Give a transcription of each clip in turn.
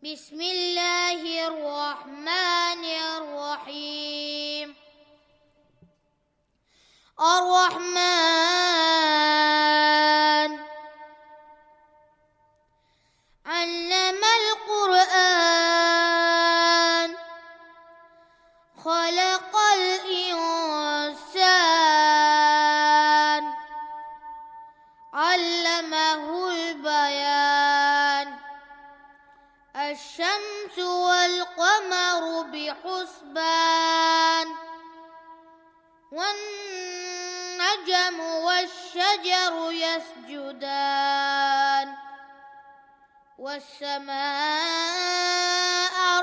بسم الله الرحمن الرحيم. الرحمن علم القرآن خلق الإنسان علمه البيان. الشمس والقمر بحسبان والنجم والشجر يسجدان. والسماء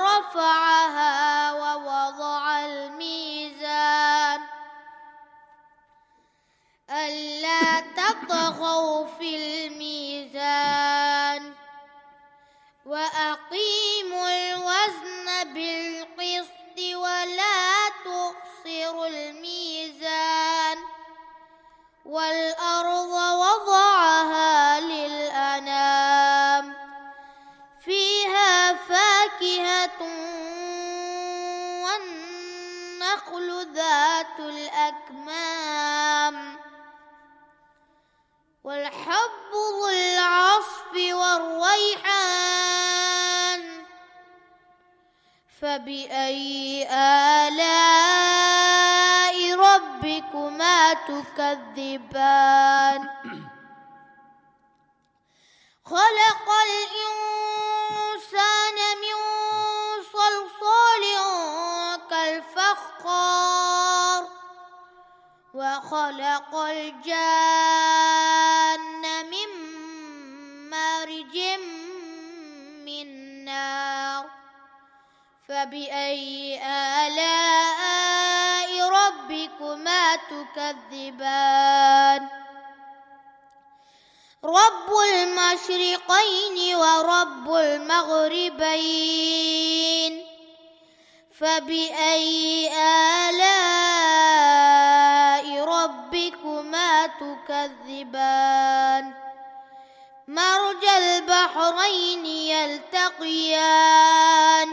رفعها ووضع الميزان ألا تطغوا في الميزان وأقيموا الوزن بالقسط ولا تخسروا الميزان. والأرض وضعها للأنام فيها فاكهة والنخل ذات الأكمام والحب ذو العصف والريحان. فبأي آلاء ربكما تكذبان؟ خلق الإنسان من صلصال كالفخار وخلق الجان من مارج من نار. فبأي آلاء ربكما تكذبان؟ رب المشرقين ورب المغربين. فبأي آلاء ربكما تكذبان؟ مرج البحرين يلتقيان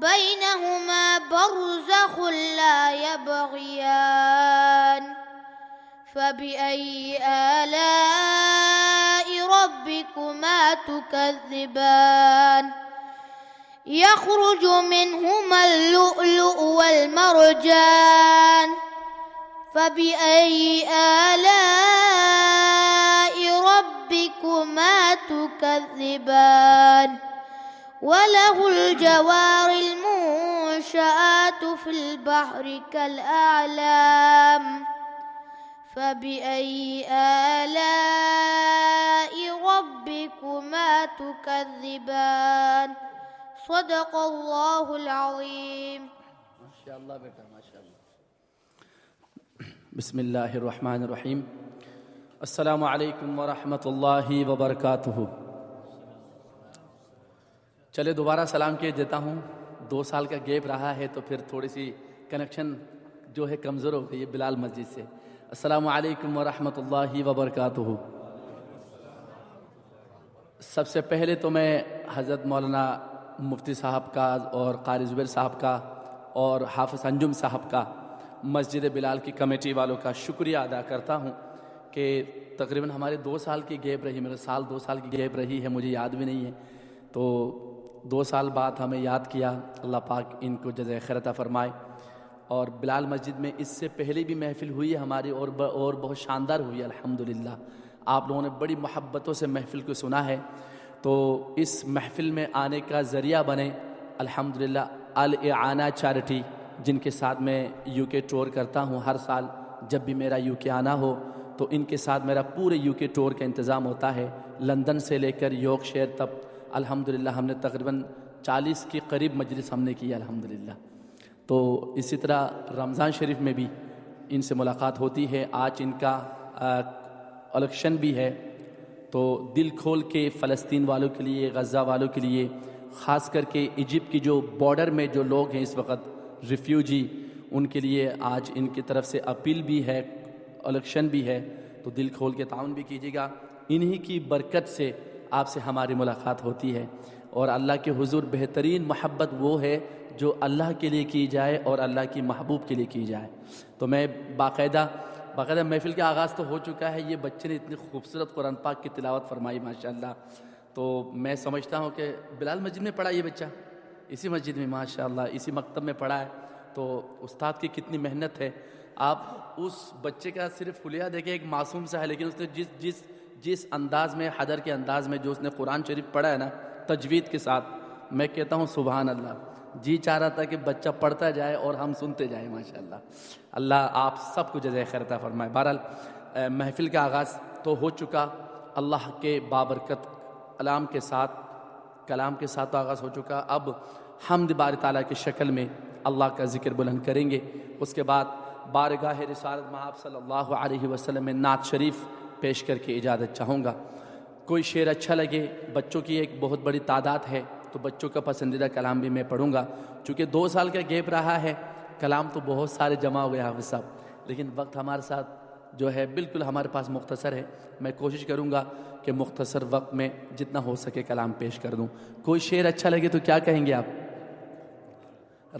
بينهما برزخ لا يبغيان. فبأي آلاء ربكما تكذبان؟ يخرج منهما اللؤلؤ والمرجان. فبأي آلاء ربكما تكذبان؟ وله الجوار المنشآت في البحر كالأعلام. فبأي آلاء ربكما تكذبان؟ صدق الله العظيم. ماشاء اللہ بیٹا ماشاء اللہ. بسم اللہ الرحمن الرحیم. السلام علیکم ورحمۃ اللہ وبرکاتہ. چلے دوبارہ سلام کیے دیتا ہوں. 2 سال کا گیپ رہا ہے تو پھر تھوڑی سی کنیکشن جو ہے کمزور ہو گئی ہے بلال مسجد سے. السلام علیکم ورحمۃ اللہ وبرکاتہ. سب سے پہلے تو میں حضرت مولانا مفتی صاحب کا اور قاری زبیر صاحب کا اور حافظ انجم صاحب کا مسجد بلال کی کمیٹی والوں کا شکریہ ادا کرتا ہوں کہ تقریباً ہمارے 2 سال کی گیپ رہی. میرے 2 سال کی گیپ رہی ہے, مجھے یاد بھی نہیں ہے. تو 2 سال بعد ہمیں یاد کیا. اللہ پاک ان کو جزائے خیر عطا فرمائے. اور بلال مسجد میں اس سے پہلے بھی محفل ہوئی ہے ہماری اور بہت شاندار ہوئی ہے الحمدللہ. آپ لوگوں نے بڑی محبتوں سے محفل کو سنا ہے. تو اس محفل میں آنے کا ذریعہ بنے الحمدللہ الاعانہ چیریٹی, جن کے ساتھ میں یو کے ٹور کرتا ہوں ہر سال. جب بھی میرا یو کے آنا ہو تو ان کے ساتھ میرا پورے یو کے ٹور کا انتظام ہوتا ہے, لندن سے لے کر یارک شائر تک. الحمدللہ ہم نے تقریباً 40 کے قریب مجلس ہم نے کی الحمدللہ. تو اسی طرح رمضان شریف میں بھی ان سے ملاقات ہوتی ہے. آج ان کا الیکشن بھی ہے تو دل کھول کے فلسطین والوں کے لیے, غزہ والوں کے لیے, خاص کر کے ایجپٹ کی جو بارڈر میں جو لوگ ہیں اس وقت ریفیوجی, ان کے لیے آج ان کی طرف سے اپیل بھی ہے, الیکشن بھی ہے. تو دل کھول کے تعاون بھی کیجیے گا. انہی کی برکت سے آپ سے ہماری ملاقات ہوتی ہے. اور اللہ کے حضور بہترین محبت وہ ہے جو اللہ کے لیے کی جائے اور اللہ کی محبوب کے لیے کی جائے. تو میں باقاعدہ محفل کا آغاز تو ہو چکا ہے. یہ بچے نے اتنی خوبصورت قرآن پاک کی تلاوت فرمائی ماشاءاللہ. تو میں سمجھتا ہوں کہ بلال مسجد میں پڑھا یہ بچہ, اسی مسجد میں ماشاءاللہ اسی مکتب میں پڑھا ہے. تو استاد کی کتنی محنت ہے. آپ اس بچے کا صرف خلیہ دیکھیں, ایک معصوم سا ہے, لیکن اس نے جس انداز میں, حدر کے انداز میں جو اس نے قرآن شریف پڑھا ہے نا تجوید کے ساتھ, میں کہتا ہوں سبحان اللہ. جی چاہ رہا تھا کہ بچہ پڑھتا جائے اور ہم سنتے جائیں ماشاءاللہ. اللہ آپ سب کو جزائے خیر عطا فرمائے. بہرحال محفل کا آغاز تو ہو چکا, اللہ کے بابرکت کلام کے ساتھ آغاز ہو چکا. اب حمد باری تعالیٰ کی شکل میں اللہ کا ذکر بلند کریں گے. اس کے بعد بارگاہ رسالت مآب صلی اللہ علیہ وسلم میں نعت شریف پیش کر کے اجازت چاہوں گا. کوئی شعر اچھا لگے, بچوں کی ایک بہت بڑی تعداد ہے تو بچوں کا پسندیدہ کلام بھی میں پڑھوں گا. چونکہ 2 سال کا گیپ رہا ہے, کلام تو بہت سارے جمع ہو گئے حافظ صاحب, لیکن وقت ہمارے ساتھ جو ہے بالکل ہمارے پاس مختصر ہے. میں کوشش کروں گا کہ مختصر وقت میں جتنا ہو سکے کلام پیش کر دوں. کوئی شعر اچھا لگے تو کیا کہیں گے آپ؟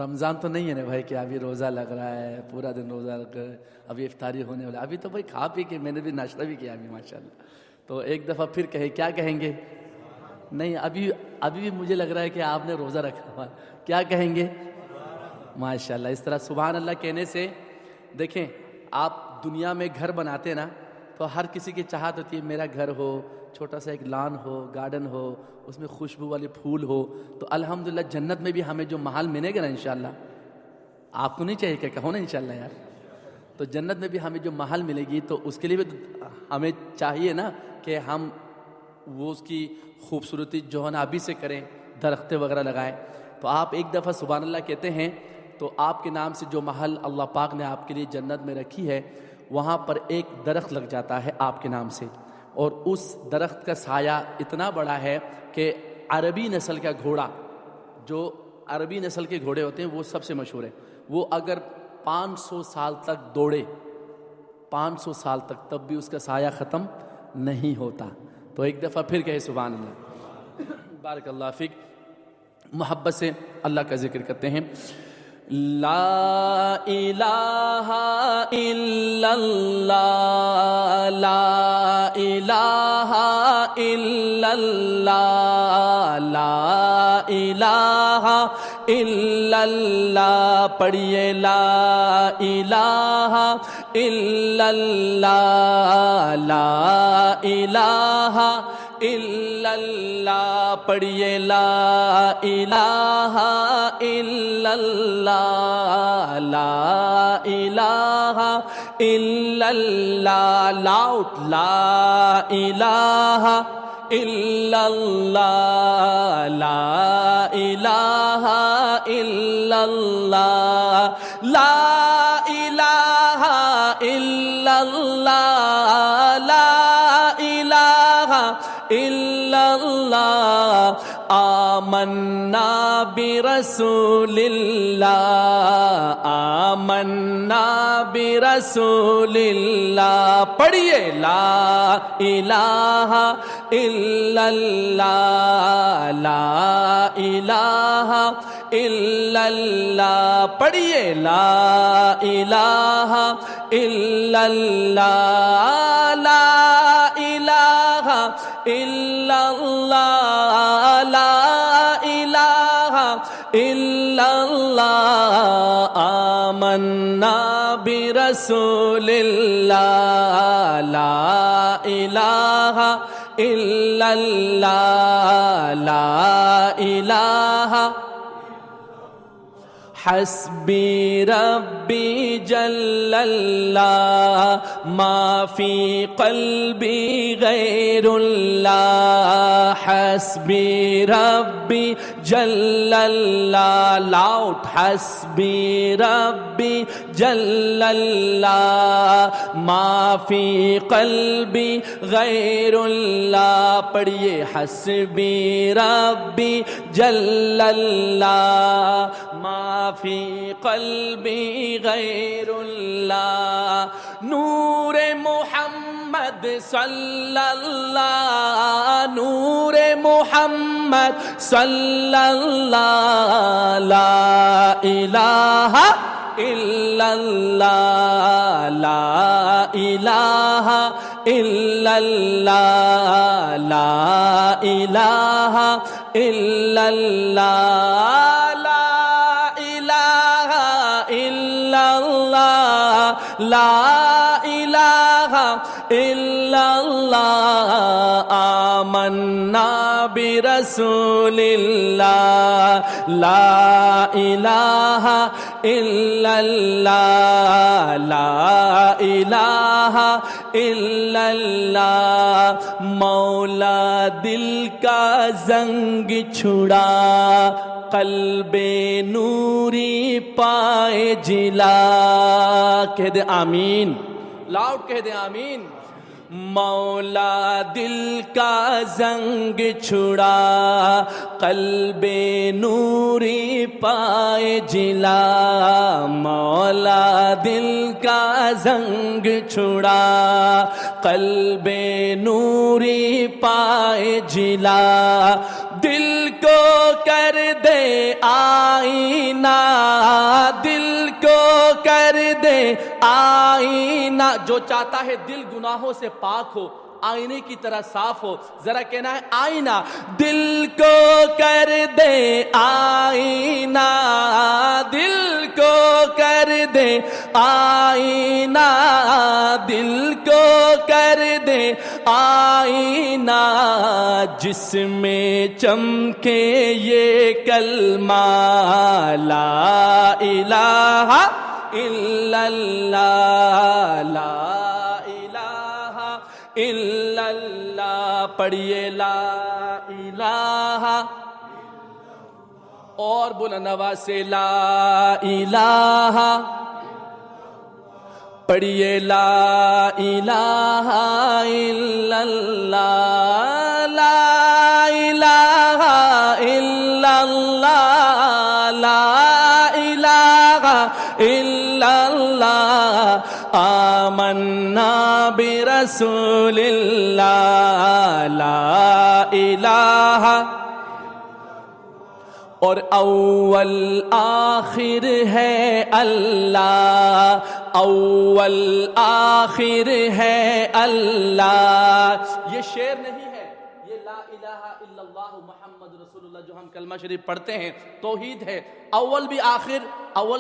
رمضان تو نہیں ہے نا بھائی کہ ابھی روزہ لگ رہا ہے, پورا دن روزہ لگ رہا ہے, ابھی افطاری ہونے والا. ابھی تو بھائی کھا پی کے میں نے بھی ناشتہ بھی کیا ابھی ماشاءاللہ. تو ایک دفعہ پھر کہیں, کیا کہیں گے؟ نہیں, ابھی بھی مجھے لگ رہا ہے کہ آپ نے روزہ رکھا ہوا. کیا کہیں گے؟ ماشاءاللہ. اس طرح سبحان اللہ کہنے سے دیکھیں, آپ دنیا میں گھر بناتے نا تو ہر کسی کی چاہت ہوتی ہے میرا گھر ہو, چھوٹا سا ایک لان ہو, گارڈن ہو, اس میں خوشبو والے پھول ہو. تو الحمدللہ جنت میں بھی ہمیں جو محل ملے گا نا انشاءاللہ, آپ کو نہیں چاہیے کہ کہو نا انشاءاللہ یار, تو جنت میں بھی ہمیں جو محل ملے گی تو اس کے لیے بھی ہمیں چاہیے نا کہ ہم وہ اس کی خوبصورتی جو ہے نا ابھی سے کریں, درخت وغیرہ لگائیں. تو آپ ایک دفعہ سبحان اللہ کہتے ہیں تو آپ کے نام سے جو محل اللہ پاک نے آپ کے لیے جنت میں رکھی ہے, وہاں پر ایک درخت لگ جاتا ہے آپ کے نام سے, اور اس درخت کا سایہ اتنا بڑا ہے کہ عربی نسل کا گھوڑا, جو عربی نسل کے گھوڑے ہوتے ہیں وہ سب سے مشہور ہے, وہ اگر 500 سال تک دوڑے, 500 سال تک, تب بھی اس کا سایہ ختم نہیں ہوتا. تو ایک دفعہ پھر کہے سبحان اللہ. بارک اللہ فیک. محبت سے اللہ کا ذکر کرتے ہیں. لا الہ الا اللہ, لا الہ الا اللہ, لا الہ الا اللہ. پڑھیے لا الہ الا اللہ, لا الہ الا اللہ. پڑھیے لا الہ الا اللہ, لا الہ الا اللہ. لاؤٹ لا الہ الا اللہ, لا الہ الا اللہ, لا الہ الا اللہ, لا الہ الا اللہ. آمنا برسول اللہ, آمنا برسول اللہ. پڑھیے لا الہ الا اللہ, لا الہ الا اللہ. پڑھیے لا الہ الا اللہ, لا الہ الا اللہ, لا الہ الا اللہ. آمنا برسول اللہ, لا الہ الا اللہ, لا الہ. حسبی ربی جل اللہ, ما فی قلبی غیر اللہ. حسبی ربی جل اللہ, لاؤٹ حسبی ربی جل اللہ, ما فی قلبی غیر اللہ. پڑھیے حسبی ربی جل اللہ, ما فی قلبی غیر اللہ. نور محمد محمد صلی اللہ نور محمد صلی اللہ لا الہ الا اللہ لا الہ الا اللہ لا الہ الا اللہ لا الہ الا اللہ لا الہ الا اللہ آمنا برسول اللہ لا الہ الا اللہ لا الہ الا اللہ مولا دل کا زنگ چھڑا قلب نوری پائے جلا کہہ دے آمین لاؤڈ کہہ دے آمین مولا دل کا زنگ چھڑا قلب نوری پائے جلا مولا دل کا زنگ چھڑا قلب نوری پائے جلا دل کو کر دے آئینہ دل کو کر دے آئینہ جو چاہتا ہے دل گناہوں سے پاک ہو آئینے کی طرح صاف ہو ذرا کہنا ہے آئینہ دل کو کر دے آئینہ دل کو کر دے آئینہ دل کو کر دے آئینہ جس میں چمکے یہ کلمہ لا الہ الا اللہ لا الا اللہ پڑھیے لا الہ اور بلند آواز سے لا الہ پڑھیے لا الہ الا اللہ لا الہ الا اللہ لا الہ الا اللہ آمنا برسول اللہ لا الہ اور اول آخر ہے اللہ اول آخر ہے اللہ یہ شعر نہیں ہے یہ لا الہ الا اللہ محمد رسول اللہ جو ہم کلمہ شریف پڑھتے ہیں توحید ہے اول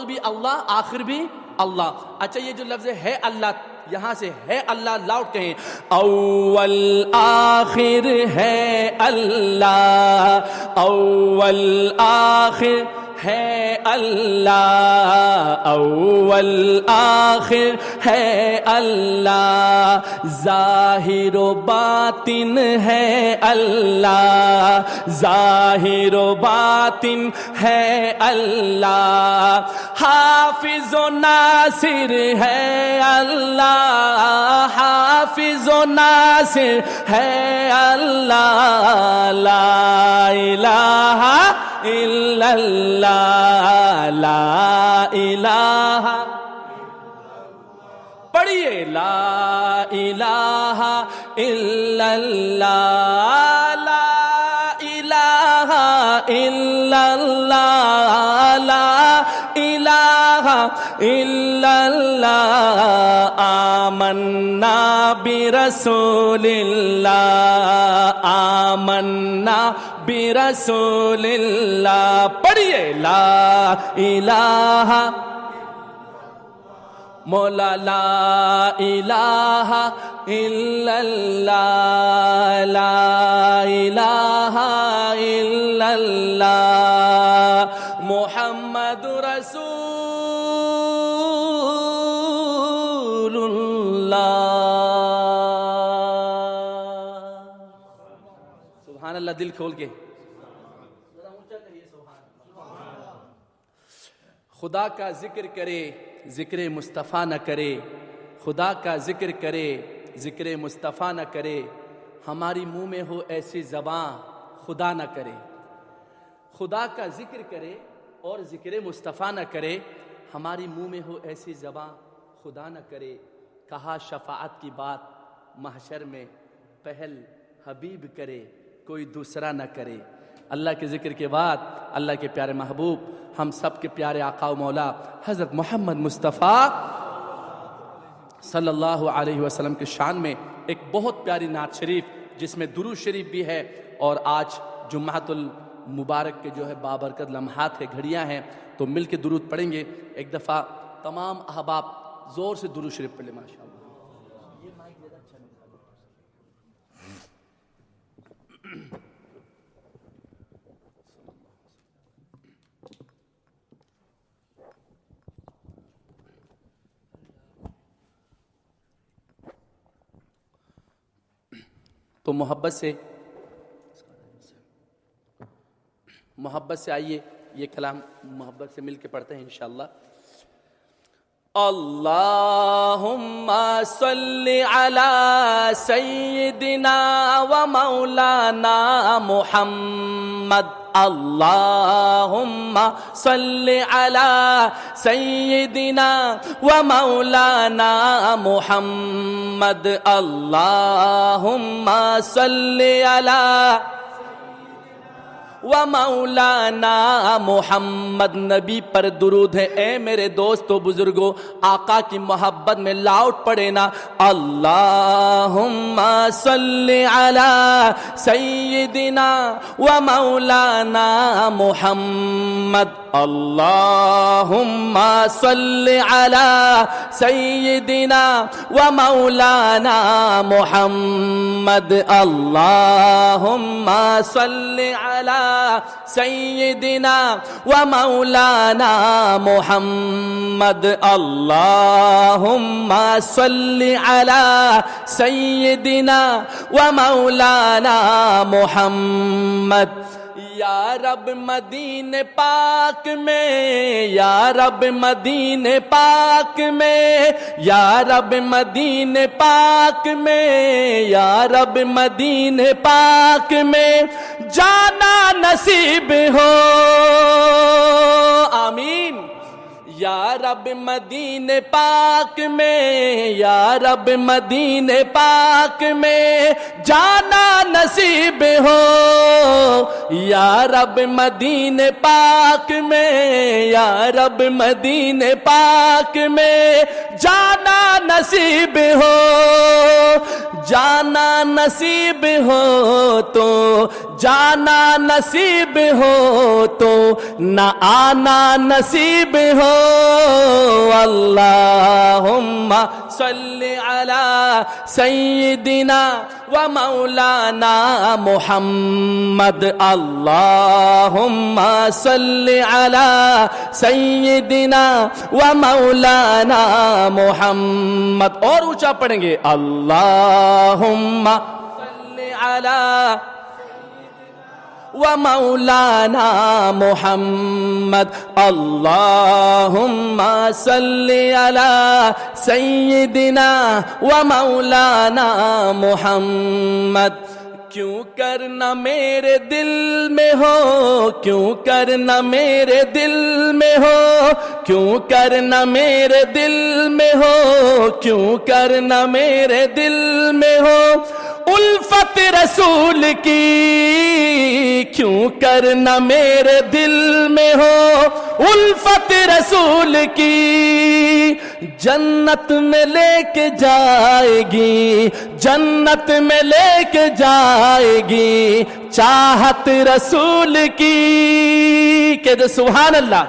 بھی اللہ آخر بھی اللہ اچھا یہ جو لفظ ہے اللہ یہاں سے ہے اللہ لاؤڈ کہیں اول آخر ہے اللہ اول آخر ہے اللہ اول آخر ہے اللہ ظاہر و باطن ہے اللہ ظاہر و باطن ہے اللہ حافظ و ناصر ہے اللہ حافظ و ناصر ہے اللہ لا الہ الا اللہ لا الہ پڑھیے لا الہ الا اللہ لا الہ الا اللہ لا الہ الا اللہ آمنا برسول اللہ آمنا برسول اللہ پڑھیے لا الہ مولا لا الہ الا اللہ لا الہ الا اللہ محمد رسول اللہ سبحان اللہ دل کھول کے خدا کا ذکر کرے ذکر مصطفیٰ نہ کرے خدا کا ذکر کرے ذکر مصطفیٰ نہ کرے ہماری منہ میں ہو ایسی زباں خدا نہ کرے خدا کا ذکر کرے اور ذکر مصطفیٰ نہ کرے ہماری منہ میں ہو ایسی زباں خدا نہ کرے کہا شفاعت کی بات محشر میں پہل حبیب کرے کوئی دوسرا نہ کرے۔ اللہ کے ذکر کے بعد اللہ کے پیارے محبوب ہم سب کے پیارے آقا و مولا حضرت محمد مصطفیٰ صلی اللہ علیہ وسلم کے شان میں ایک بہت پیاری نعت شریف جس میں درود شریف بھی ہے، اور آج جمعۃ المبارک کے جو ہے بابرکت لمحات ہے، گھڑیاں ہیں، تو مل کے درود پڑھیں گے۔ ایک دفعہ تمام احباب زور سے درود شریف پڑھ لیں ماشاء اللہ۔ تو محبت سے آئیے یہ کلام محبت سے مل کے پڑھتے ہیں انشاءاللہ۔ اللہم صلی علی سیدنا و مولانا محمد، اللہم صلی علی سیدنا و مولانا محمد، اللہم صلی علی و مولانا محمد۔ نبی پر درود ہے اے میرے دوستو بزرگو، آقا کی محبت میں لاؤٹ پڑے نا، اللہم صلی علی سیدنا و مولانا محمد، اللہم صلی علی سیدنا و مولانا محمد، اللہم صلی علی سیدنا و مولانا محمد، اللہم صلی علی سیدنا و مولانا محمد۔ یا رب مدینے پاک میں، یا رب مدینے پاک میں، یا رب مدینے پاک میں، یا رب مدینے پاک میں جانا نصیب ہو، آمین۔ یا رب مدینے پاک میں، یا رب مدینے پاک میں جانا نصیب ہو، یا رب مدینے پاک میں، یا رب مدینے پاک میں جانا نصیب ہو، جانا نصیب ہو تو، جانا نصیب ہو تو نہ آنا نصیب ہو، اللہم صلی علی سیدنا و مولانا محمد، اللہم صلی علی سیدنا و مولانا محمد۔ اور اونچا پڑھیں گے، اللہم صلی علی و مولانا محمد، اللہم صلی علی سیدنا و مولانا محمد۔ کیوں کرنا میرے دل میں ہو، کیوں کرنا میرے دل میں ہو، کیوں کرنا میرے دل میں ہو، کیوں کرنا میرے دل میں ہو الفت رسول کی، کیوں کرنا میرے دل میں ہو الفت رسول کی، جنت میں لے کے جائے گی، جنت میں لے کے جائے گی چاہت رسول کی، کہ سبحان اللہ،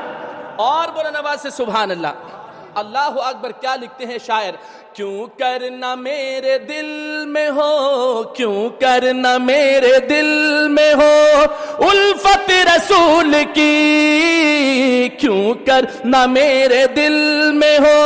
اور بولو نواز سے سبحان اللہ، اللہ اکبر۔ کیا لکھتے ہیں شاعر، کیوں کرنا میرے دل میں ہو، کیوں کرنا میرے دل میں ہو الفت رسول کی، کیوں کرنا میرے دل میں ہو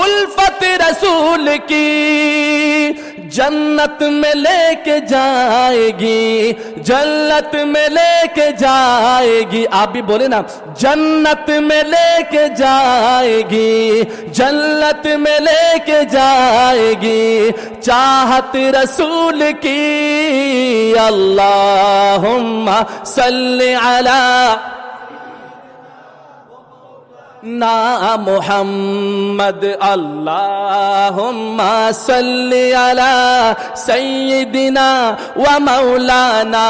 الفت رسول کی، جنت میں لے کے جائے گی، جنت میں لے کے جائے گی، آپ بھی بولے نا، جنت میں لے کے جائے گی، جنت میں لے کے جائے گی چاہت رسول کی، اللہم صلی علی محمد اللہم صلی علی سیدنا و مولانا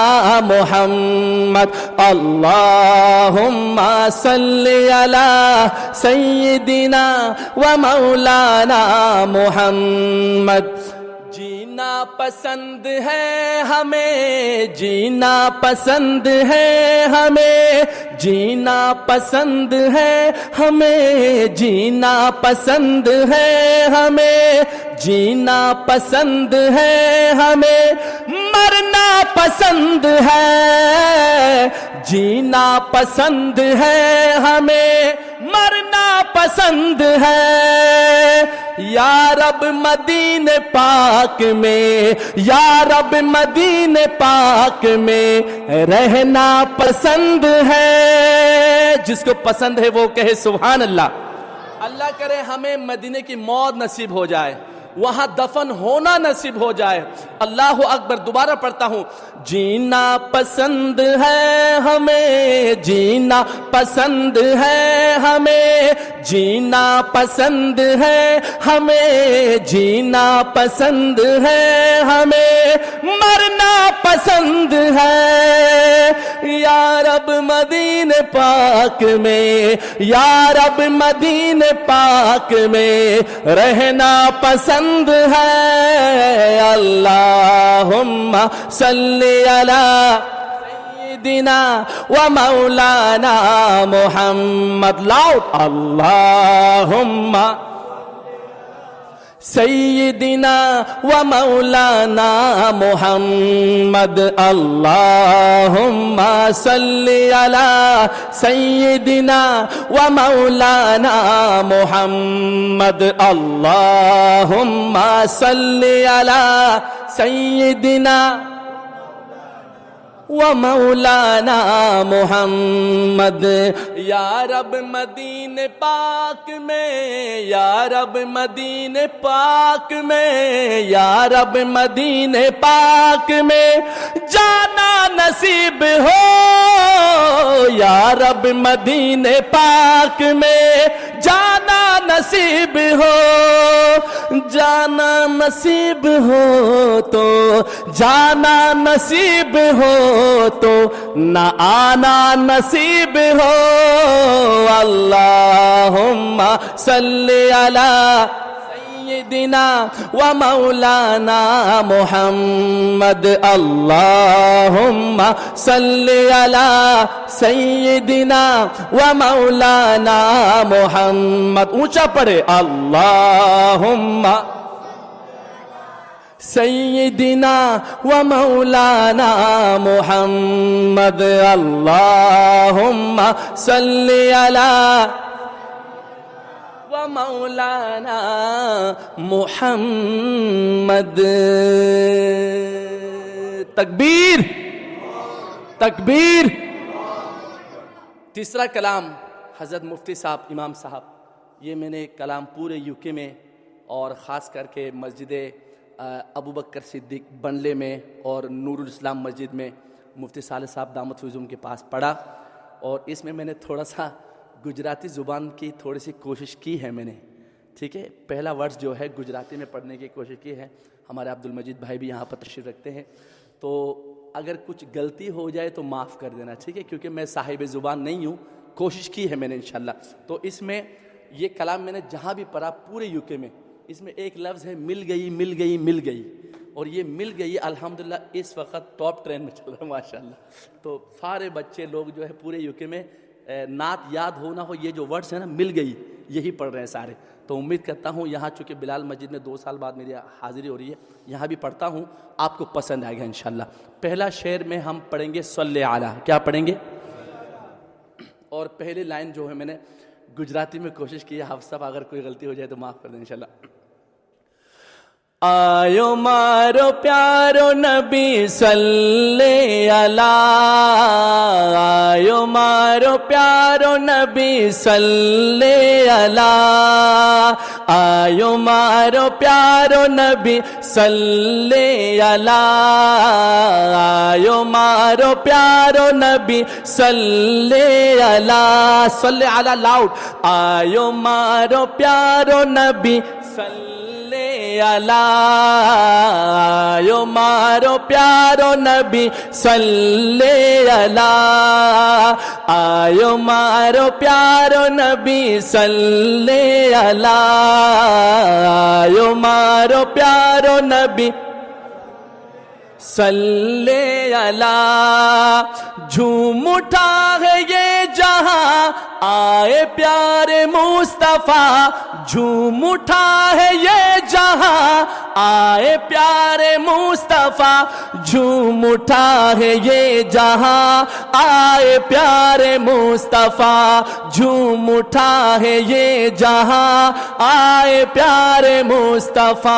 محمد اللہم صلی علی سیدنا و مولانا محمد. جینا پسند ہے ہمیں، جینا پسند ہے ہمیں، جینا پسند ہے ہمیں، جینا پسند ہے ہمیں، جینا پسند ہے ہمیں، مرنا پسند ہے. جینا پسند ہے ہمیں، مرنا پسند ہے. یا رب مدینے پاک میں، یا رب مدینے پاک میں رہنا پسند ہے. جس کو پسند ہے وہ کہے سبحان اللہ. اللہ کرے ہمیں مدینے کی موت نصیب ہو جائے، وہاں دفن ہونا نصیب ہو جائے. اللہ اکبر. دوبارہ پڑھتا ہوں. جینا پسند ہے ہمیں، جینا پسند ہے ہمیں، جینا پسند ہے ہمیں، جینا پسند ہے ہمیں، مرنا پسند ہے. یا رب مدینے پاک میں، یا رب مدینے پاک میں رہنا پسند ہے. اللہم صلی علی سیدنا و مولانا محمد. لاؤڈ. اللہم سیدنا و مولانا محمد. اللہم صلی علی سیدنا و مولانا محمد. اللہم صلی علی سیدنا و مولانا محمد. یا رب مدینے پاک میں، یا رب مدینے پاک میں، یا رب مدینے پاک میں جانا نصیب ہو. یا رب مدینے پاک میں جانا نصیب ہو. جانا نصیب ہو تو، جانا نصیب ہو تو نہ آنا نصیب ہو. اللہم صلی علی سیدنا و مولانا محمد. اللہم صلی علی سیدنا و مولانا محمد. اونچا پڑھے. اللہم سیدنا و مولانا محمد. اللہم صلی علی و مولانا محمد. تکبیر، تکبیر. تیسرا کلام حضرت مفتی صاحب، امام صاحب. یہ میں نے کلام پورے یو کے میں اور خاص کر کے مسجد ابو بکر صدیق بنلے میں اور نور الاسلام مسجد میں مفتی صالح صاحب دامت فیضم کے پاس پڑھا. اور اس میں نے تھوڑا سا گجراتی زبان کی تھوڑی سی کوشش کی ہے میں نے. ٹھیک ہے. پہلا ورس جو ہے گجراتی میں پڑھنے کی کوشش کی ہے. ہمارے عبد المجید بھائی بھی یہاں پر تشریف رکھتے ہیں، تو اگر کچھ غلطی ہو جائے تو معاف کر دینا. ٹھیک ہے. کیونکہ میں صاحب زبان نہیں ہوں. کوشش کی ہے میں نے انشاءاللہ. تو اس میں یہ کلام میں نے جہاں بھی پڑھا پورے یو کے میں، اس میں ایک لفظ ہے مل گئی، مل گئی، مل گئی. اور یہ مل گئی الحمدللہ اس وقت ٹاپ ٹرین میں چل رہا ہے ماشاءاللہ. تو سارے بچے لوگ جو ہے پورے یو کے میں نعت یاد ہو نہ ہو یہ جو ورڈز ہیں نا مل گئی یہی پڑھ رہے ہیں سارے. تو امید کرتا ہوں یہاں چونکہ بلال مسجد میں 2 سال بعد میری حاضری ہو رہی ہے، یہاں بھی پڑھتا ہوں، آپ کو پسند آئے گا انشاءاللہ. پہلا شعر میں ہم پڑھیں گے صلی علی. کیا پڑھیں گے؟ اور پہلی لائن جو ہے میں نے گجراتی میں کوشش کی ہے. حافظ صاحب اگر کوئی غلطی ہو جائے تو معاف کر دیں انشاءاللہ. آیو مارو پیارو نبی صلی علی، آیو مارو پیارو نبی صلی علی، آیو مارو پیارو نبی صلی اللہ، آیو مارو پیارو نبی صلی اللہ، صلی اللہ لاؤڈ، آیو مارو پیارو نبی صلی اللہ، آیو مارو پیارو نبی صلی اللہ، آیو مارو پیارو نبی صلی اللہ، آیو مارو پیارو نبی صلی اللہ، جھوم اٹھا ہے یہ جہاں آئے پیارے مصطفیٰ، جھوم اٹھا ہے یہ جہاں آئے پیارے مصطفیٰ، جھوم اٹھا ہے یہ جہاں آئے پیارے مصطفیٰ، جھوم اٹھا ہے یہ جہاں آئے پیارے مصطفیٰ،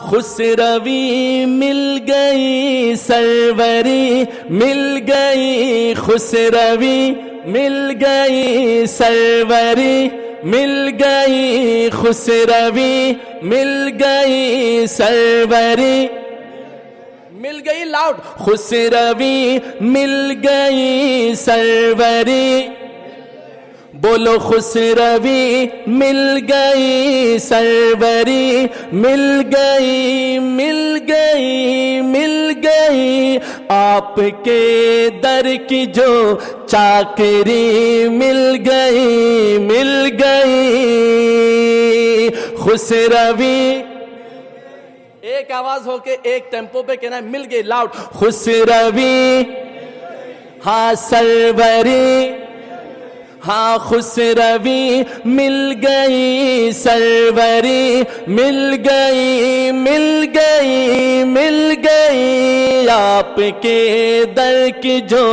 خسروی مل گئی سروری مل گئی، خسروی مل گئی سروری مل گئی، خسروی مل گئی سروری مل گئی لاؤڈ، خسروی مل گئی سروری، بولو خسروی مل گئی سروری، مل گئی مل گئی مل گئی، آپ کے در کی جو چاکری مل گئی مل گئی، خسروی ایک آواز ہو کے ایک ٹیمپو پہ کہنا ہے مل گئی لاؤڈ، خسروی ہاں سروری، ہاں خسروی مل گئی سروری، مل گئی مل گئی مل گئی، آپ کے در کی جو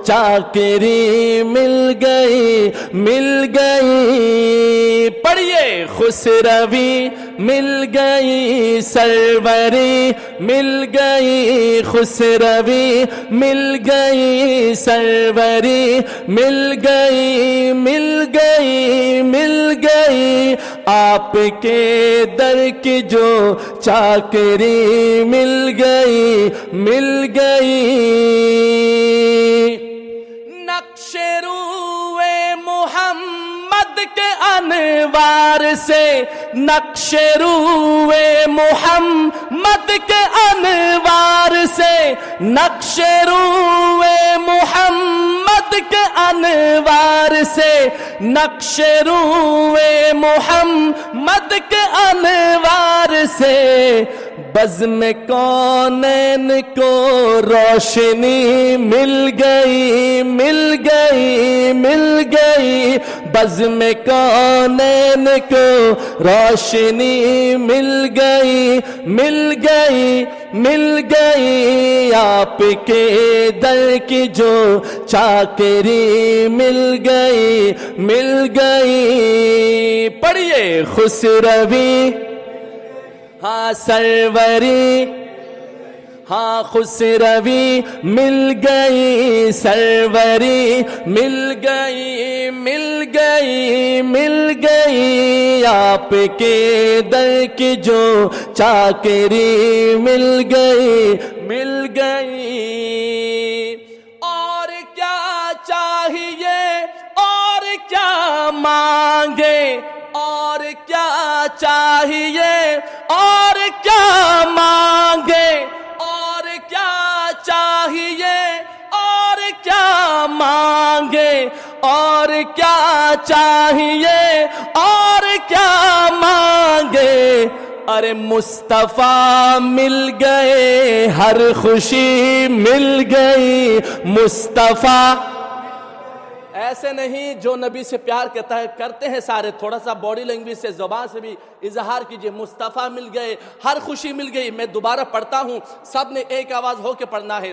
چاکری مل گئی مل گئی، پڑھیے خسروی مل گئی سروری مل گئی، خسروی مل گئی سروری مل گئی مل گئی مل گئی، آپ کے در کی جو چاکری مل گئی مل گئی، نقش روئے محمد کے انوار سے، نقش روئے محمد کے انوار سے، نقش روئے محمد کے انوار سے، نقش روئے محمد کے انوار سے، بزم کونین کو روشنی مل گئی مل گئی مل گئی، بزم کونین کو روشنی مل گئی مل گئی مل گئی، آپ کے در کی جو چاکری مل گئی مل گئی، پڑھیے خسروی ہاں سروری، ہاں خسروی مل گئی سروری مل گئی مل گئی مل گئی، آپ کے در کی جو چاکری مل گئی مل گئی، اور کیا چاہیے اور کیا مانگے، اور کیا چاہیے اور کیا مانگے، اور کیا چاہیے اور کیا مانگے، اور کیا چاہیے اور کیا مانگے، ارے مصطفیٰ مل گئے ہر خوشی مل گئی، مصطفیٰ ایسے نہیں جو نبی سے پیار کرتے ہیں سارے، تھوڑا سا باڈی لینگویج سے زبان سے بھی اظہار کیجئے، مصطفیٰ مل گئے ہر خوشی مل گئی، میں دوبارہ پڑھتا ہوں، سب نے ایک آواز ہو کے پڑھنا ہے،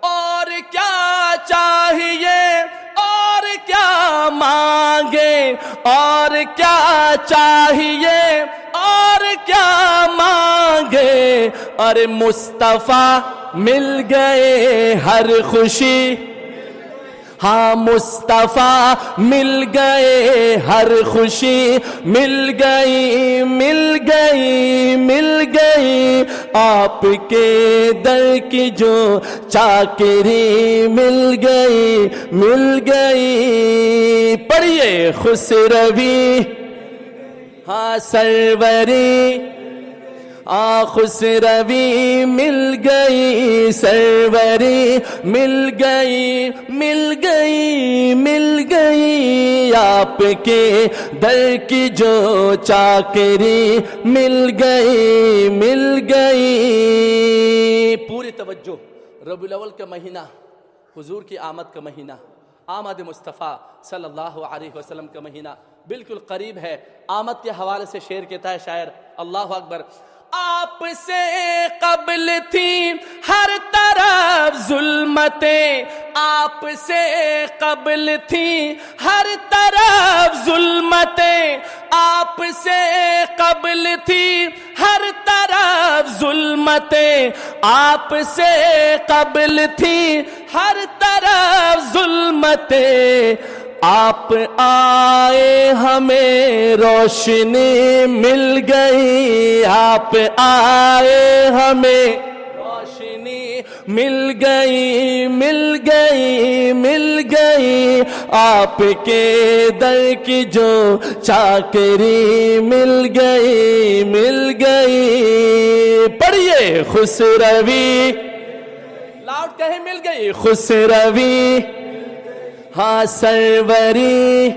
اور کیا چاہیے اور کیا مانگے، اور کیا چاہیے اور کیا مانگے، ارے مصطفیٰ مل گئے ہر خوشی، ہاں مصطفیٰ مل گئے، ہر خوشی مل گئی مل گئی مل گئی، آپ کے در کی جو چاکری مل گئی مل گئی۔ پڑھیے خسروی ہاں سروری، خسروی مل گئی سروری مل گئی مل گئی مل گئی، آپ کے در کی جو چاکری مل گئی مل گئی۔ پوری توجہ، ربیع الاول کا مہینہ، حضور کی آمد کا مہینہ، آمد مصطفیٰ صلی اللہ علیہ وسلم کا مہینہ بالکل قریب ہے۔ آمد کے حوالے سے شعر کہتا ہے شاعر، اللہ اکبر، آپ سے قبل تھی ہر طرف ظلمتیں، آپ سے قبل تھی ہر طرف ظلمتیں، آپ سے قبل تھی ہر طرف ظلمتیں، آپ سے قبل تھی ہر طرف ظلمتیں، آپ آئے ہمیں روشنی مل گئی، آپ آئے ہمیں روشنی مل گئی مل گئی مل گئی، آپ کے در کی جو چاکری مل گئی مل گئی۔ پڑھیے خسروی، لاؤڈ کہیں مل گئی خسروی ہاں سروری،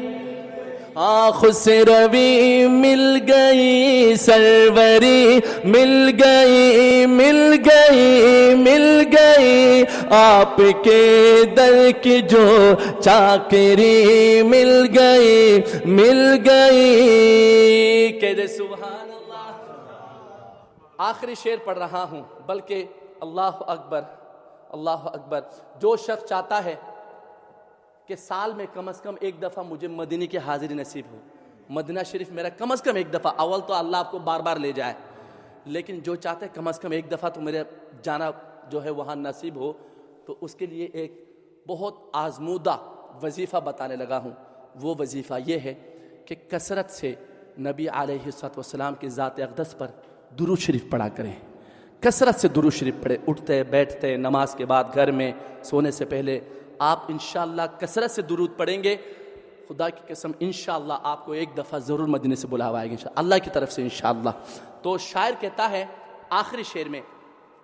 خسروی مل گئی سروری مل گئی مل گئی مل گئی، آپ کے در کی جو چاکری مل گئی مل گئی۔ کہہ دے سبحان اللہ۔ آخری شعر پڑھ رہا ہوں، بلکہ اللہ اکبر اللہ اکبر، جو شخص چاہتا ہے کہ سال میں کم از کم ایک دفعہ مجھے مدینے کی حاضری نصیب ہو، مدینہ شریف میرا کم از کم ایک دفعہ، اول تو اللہ آپ کو بار بار لے جائے، لیکن جو چاہتے ہیں کم از کم ایک دفعہ تو میرے جانا جو ہے وہاں نصیب ہو، تو اس کے لیے ایک بہت آزمودہ وظیفہ بتانے لگا ہوں۔ وہ وظیفہ یہ ہے کہ کثرت سے نبی علیہ الصلوۃ والسلام کی ذات اقدس پر درود شریف پڑھا کریں، کثرت سے درود شریف پڑھیں، اٹھتے بیٹھتے نماز کے بعد گھر میں سونے سے پہلے آپ انشاءاللہ کثرت سے درود پڑھیں گے، خدا کی قسم انشاءاللہ آپ کو ایک دفعہ ضرور مدینے سے بلاوا آئے گا اللہ کی طرف سے انشاءاللہ۔ تو شاعر کہتا ہے آخری شعر میں،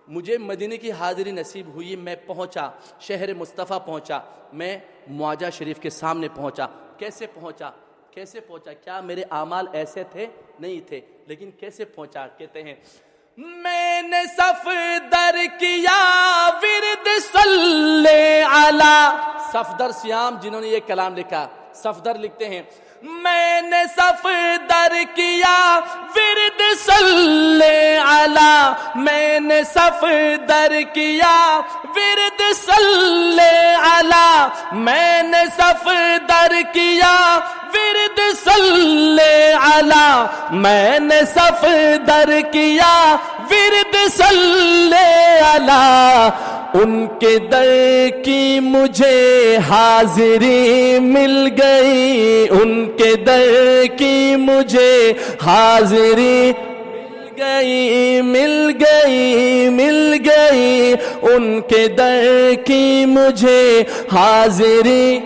مجھے مدینے کی حاضری نصیب ہوئی، میں پہنچا شہر مصطفیٰ پہنچا، میں معاجہ شریف کے سامنے پہنچا۔ کیسے پہنچا؟ کیسے پہنچا؟ کیا میرے اعمال ایسے تھے؟ نہیں تھے، لیکن کیسے پہنچا؟ کہتے ہیں میں نے صفدر کیا ورد صلی علی، صفدر سیام جنہوں نے یہ کلام لکھا، صفدر لکھتے ہیں میں نے صفدر کیا ورد صلی علی، میں نے صفدر کیا ورد صلی علی، میں نے صفدر کیا ورد صلی علی، میں نے صفدر کیا ورد صلی علی، ان کے در کی مجھے حاضری مل گئی، ان کے در کی مجھے حاضری مل گئی مل گئی مل گئی، ان کے در کی مجھے حاضری،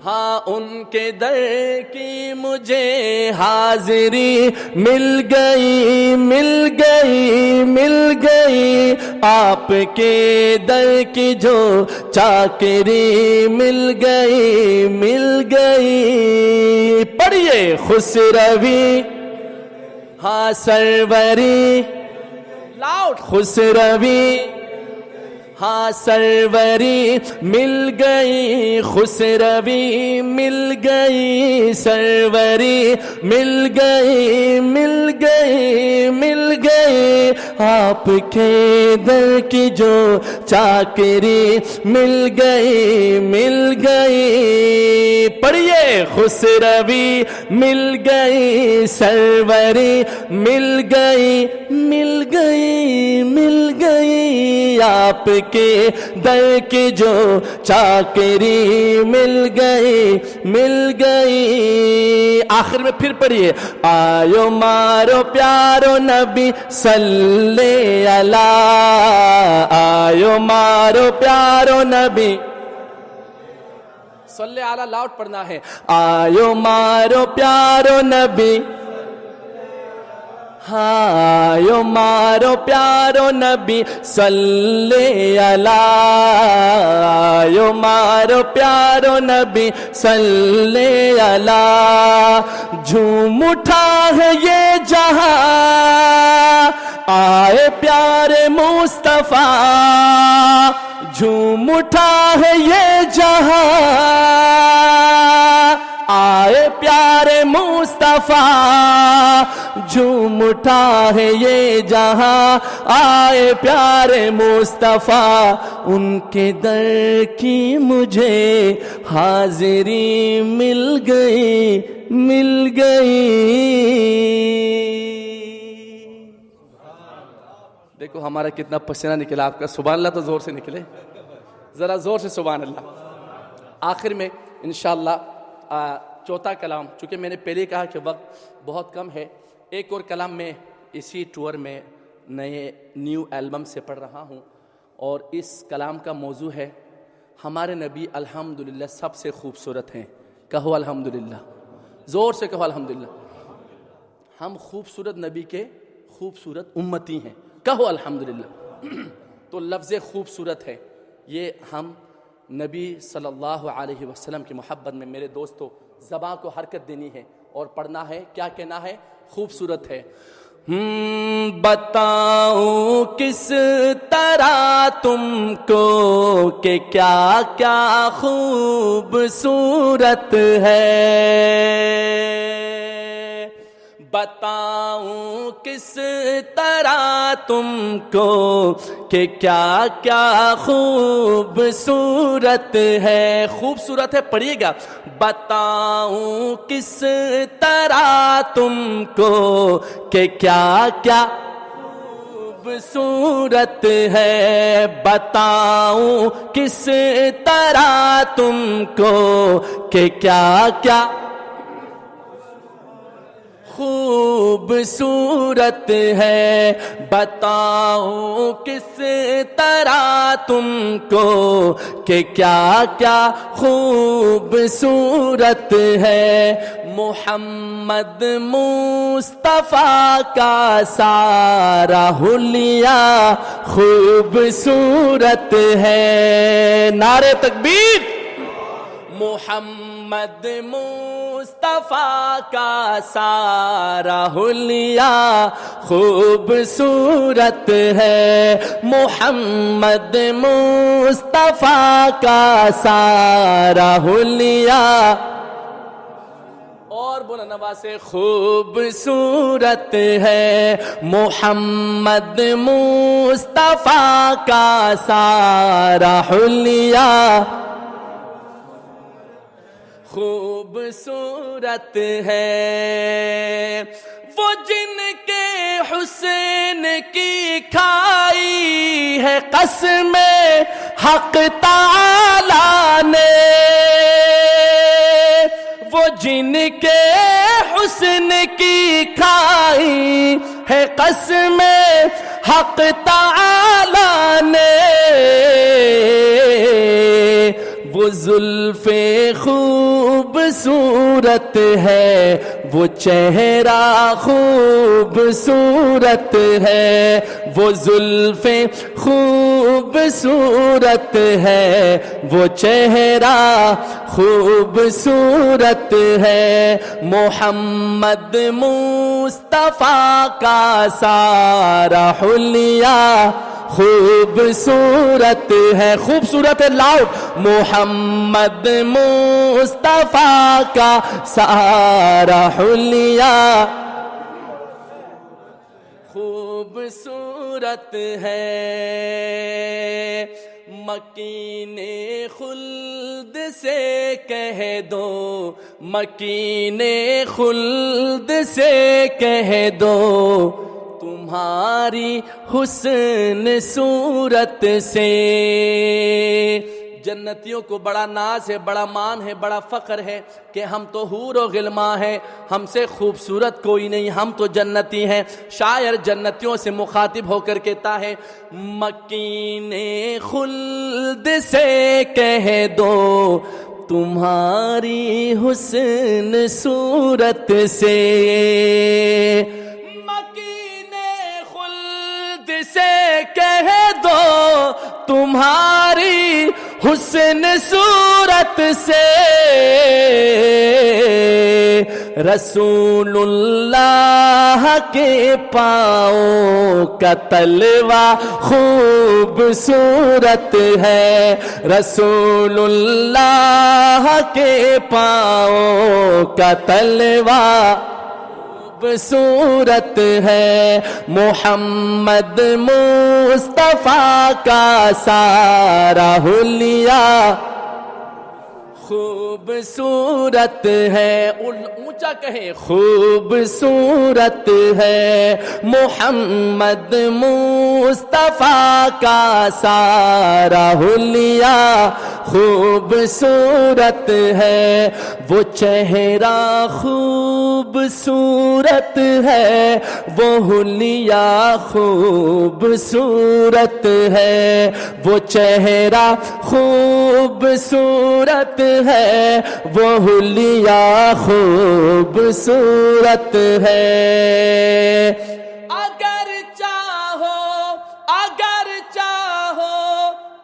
ہاں ان کے در کی مجھے حاضری مل گئی مل گئی مل گئی، آپ کے در کی جو چاکری مل گئی مل گئی۔ پڑھیے خسروی ہاں سروری، لاؤڈ خسروی ہاں سروری مل گئی، خسروی مل گئی سروری مل گئی مل گئی مل گئی، آپ کے در کی جو چاکری مل گئی مل گئی۔ پڑھیے خسروی مل گئی سروری مل گئی مل گئی مل گئی۔ گئی آپ کے در کی جو چاکری مل گئی مل گئی. آخر میں پھر پڑھیے آیو مارو پیارو نبی صلی علی آیو مارو پیارو نبی صلی علی لاؤڈ پڑھنا ہے آیو مارو پیارو نبی آیو مارو پیارو نبی صلی علی آیو مارو پیارو نبی صلی علی. جھوم اٹھا ہے یہ جہاں آئے پیارے مصطفیٰ جھوم اٹھا ہے یہ جہاں آئے پیارے مصطفیٰ جھوم اٹھا ہے یہ جہاں آئے پیارے مصطفیٰ. ان کے در کی مجھے حاضری مل گئی مل گئی. دیکھو ہمارا کتنا پسینہ نکلا آپ کا. سبحان اللہ تو زور سے نکلے ذرا زور سے سبحان اللہ. آخر میں انشاءاللہ چوتھا کلام چونکہ میں نے پہلے کہا کہ وقت بہت کم ہے ایک اور کلام میں اسی ٹور میں نیو البم سے پڑھ رہا ہوں اور اس کلام کا موضوع ہے ہمارے نبی الحمدللہ سب سے خوبصورت ہیں. کہو الحمدللہ زور سے کہو الحمدللہ. ہم خوبصورت نبی کے خوبصورت امتی ہیں. کہو الحمدللہ. تو لفظ خوبصورت ہے یہ ہم نبی صلی اللہ علیہ وسلم کی محبت میں میرے دوستو زبان کو حرکت دینی ہے اور پڑھنا ہے. کیا کہنا ہے؟ خوبصورت ہے. بتاؤں کس طرح تم کو کہ کیا کیا خوبصورت ہے. بتاؤں کس طرح تم کو کہ کیا کیا خوبصورت ہے. خوبصورت ہے پڑھیے گا. بتاؤں کس طرح تم کو کہ کیا کیا خوبصورت ہے. بتاؤں کس طرح تم کو کہ کیا کیا خوبصورت ہے. بتاؤں کس طرح تم کو کہ کیا کیا خوبصورت ہے. محمد مصطفیٰ کا سارا حلیہ خوبصورت ہے. نعرہ تکبیر. محمد مصطفیٰ کا سارا حلیہ خوبصورت ہے. محمد مصطفیٰ کا سارا حلیہ اور بلند آواز سے خوبصورت ہے. محمد مصطفیٰ کا سارا حلیہ خوبصورت ہے. وہ جن کے حسین کی کھائی ہے قسم حق تعالی نے. وہ جن کے حسن کی کھائی ہے قسم حق تعالی نے. وہ زلف خوبصورت ہے وہ چہرہ خوبصورت ہے. وہ زلف خوبصورت ہے وہ چہرہ خوبصورت ہے. محمد مصطفیٰ کا سارا حلیہ خوبصورت ہے. خوبصورت ہے لاؤڈ. محمد مصطفیٰ کا سارا حلیہ خوبصورت ہے. مکین خلد سے کہہ دو مکین خلد سے کہہ دو تمہاری حسن صورت سے. جنتیوں کو بڑا ناز ہے، بڑا مان ہے، بڑا فخر ہے کہ ہم تو حور و غلمان ہیں، ہم سے خوبصورت کوئی نہیں، ہم تو جنتی ہیں. شاعر جنتیوں سے مخاطب ہو کر کہتا ہے مکین خلد سے کہہ دو تمہاری حسن صورت سے. مکین خلد سے کہہ دو تمہاری حسن صورت سے. رسول اللہ کے پاؤں کا تلوا خوبصورت ہے. رسول اللہ کے پاؤں کا تلوا خوبصورت ہے. محمد مصطفیٰ کا سارا حلیہ خوبصورت ہے. اونچا کہیں خوبصورت ہے. محمد مصطفیٰ کا سارا حلیہ خوبصورت ہے. وہ چہرہ خوبصورت ہے، وہ حلیہ خوبصورت ہے. وہ چہرہ خوبصورت ہے، وہ حلیہ خوبصورت ہے. اگر چاہو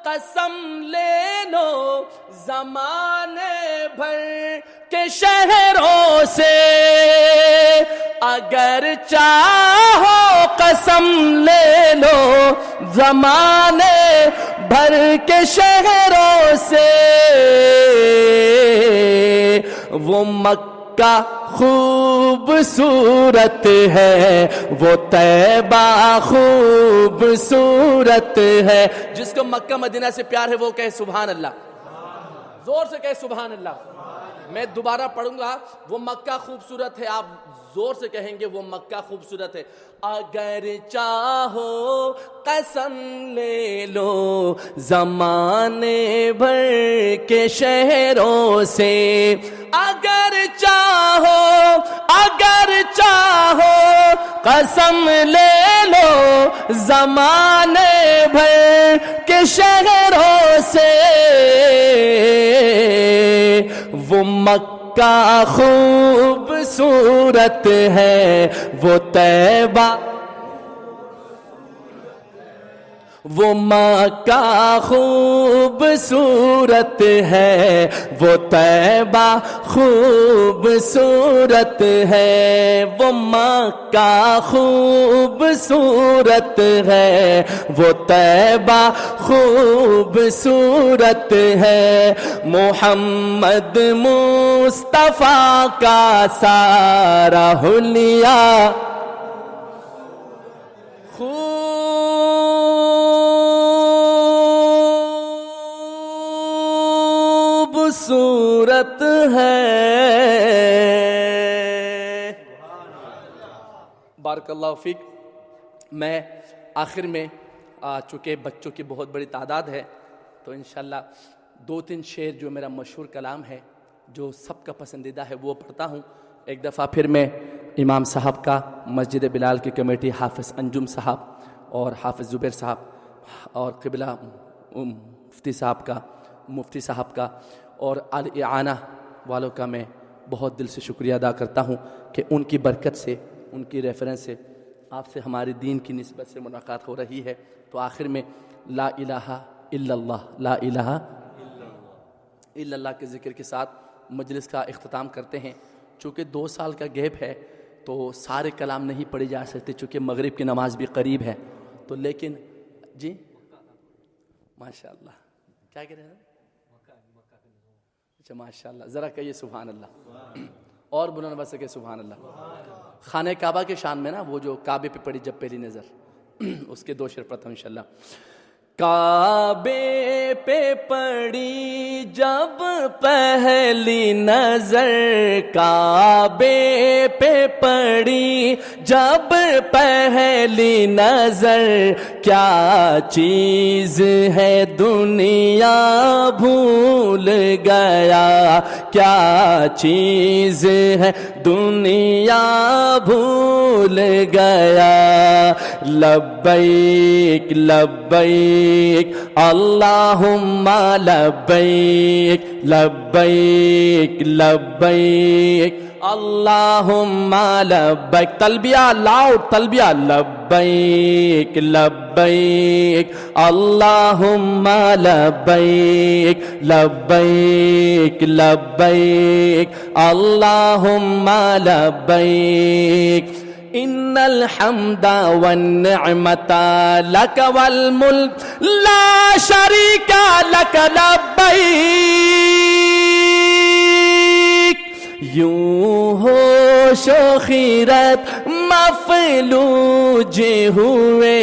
قسم لے لو زمانے بھر کے شہروں سے. اگر چاہو قسم لے لو زمانے بھر کے شہروں سے. وہ مکہ خوبصورت ہے، وہ طیبہ خوبصورت ہے. جس کو مکہ مدینہ سے پیار ہے وہ کہے سبحان اللہ، زور سے کہے سبحان اللہ. میں دوبارہ پڑھوں گا. وہ مکہ خوبصورت ہے، آپ زور سے کہیں گے وہ مکہ خوبصورت ہے. اگر چاہو قسم لے لو زمانے بھر کے شہروں سے. اگر چاہو قسم لے لو زمانے بھر کے شہروں سے. وہ مکہ خوبصورت ہے، وہ طیبہ وہ مکہ خوبصورت ہے، وہ طیبہ خوبصورت ہے. وہ مکہ خوبصورت ہے، وہ طیبہ خوبصورت ہے. محمد مصطفیٰ کا سارا حلیہ خوبصورت ہے. بارک اللہ فیک. میں آخر میں چونکہ بچوں کی بہت بڑی تعداد ہے تو انشاءاللہ 2-3 شعر جو میرا مشہور کلام ہے جو سب کا پسندیدہ ہے وہ پڑھتا ہوں. ایک دفعہ پھر میں امام صاحب کا، مسجد بلال کی کمیٹی، حافظ انجم صاحب اور حافظ زبیر صاحب اور قبلہ مفتی صاحب کا اور الاعانہ والوں کا میں بہت دل سے شکریہ ادا کرتا ہوں کہ ان کی برکت سے، ان کی ریفرنس سے آپ سے ہمارے دین کی نسبت سے ملاقات ہو رہی ہے. تو آخر میں لا الہ الا اللہ، لا الہ الا اللہ کے ذکر کے ساتھ مجلس کا اختتام کرتے ہیں. چونکہ 2 سال کا گیپ ہے تو سارے کلام نہیں پڑھے جا سکتے چونکہ مغرب کی نماز بھی قریب ہے. تو لیکن جی ماشاءاللہ کیا کہہ رہے ہیں؟ اچھا ماشاءاللہ، ذرا کہیے سبحان اللہ اور بلند بس سکے سبحان اللہ. خانہ کعبہ کے شان میں نا وہ جو کعبے پہ پڑی جب پہلی نظر اس کے 2 شعر پڑھتا ہوں انشاءاللہ. کعبے پہ پڑی جب پہلی نظر، کعبے پہ پڑی جب پہلی نظر کیا چیز ہے دنیا بھول گیا کیا چیز ہے دنیا بھول گیا لبیک لبیک اللہم لبیک لبیک لبیک اللہم لبیک تلبیہ لاؤڈ تلبیہ لبیک لبیک اللہم لبیک لبیک لبیک اللہم لبیک ان الحمد والنعمت لک والملک لا شریک لک لبیک یوں ہوش و خیرت مفلوج ہوئے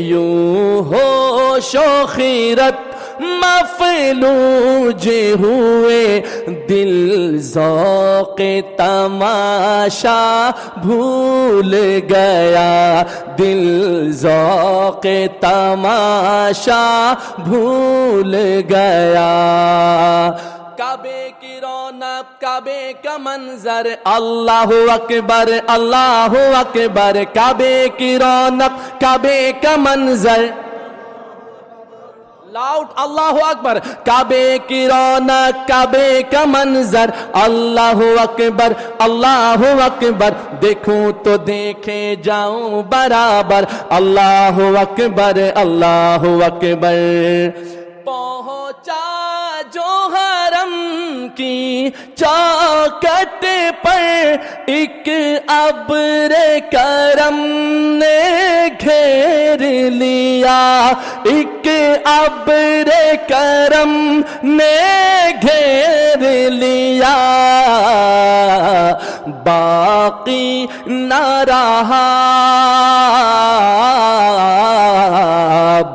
یوں ہوش و خیرت مفلوج ہوئے دل ذوق تماشا بھول گیا دل ذوق تماشا بھول گیا کعبے کی رونق کعبے کا منظر اللہ اکبر اللہ اکبر کعبے کی رونق کعبے کا منظر لاؤڈ اللہ اکبر کعبے کی رونق کعبے کا منظر اللہ اکبر اللہ اکبر دیکھوں تو دیکھے جاؤں برابر اللہ اکبر اللہ اکبر پہنچا جو حرم کی چوکھٹ پر ایک ابر کرم نے گھیر لیا ایک ابر کرم نے گھیر لیا باقی نہ رہا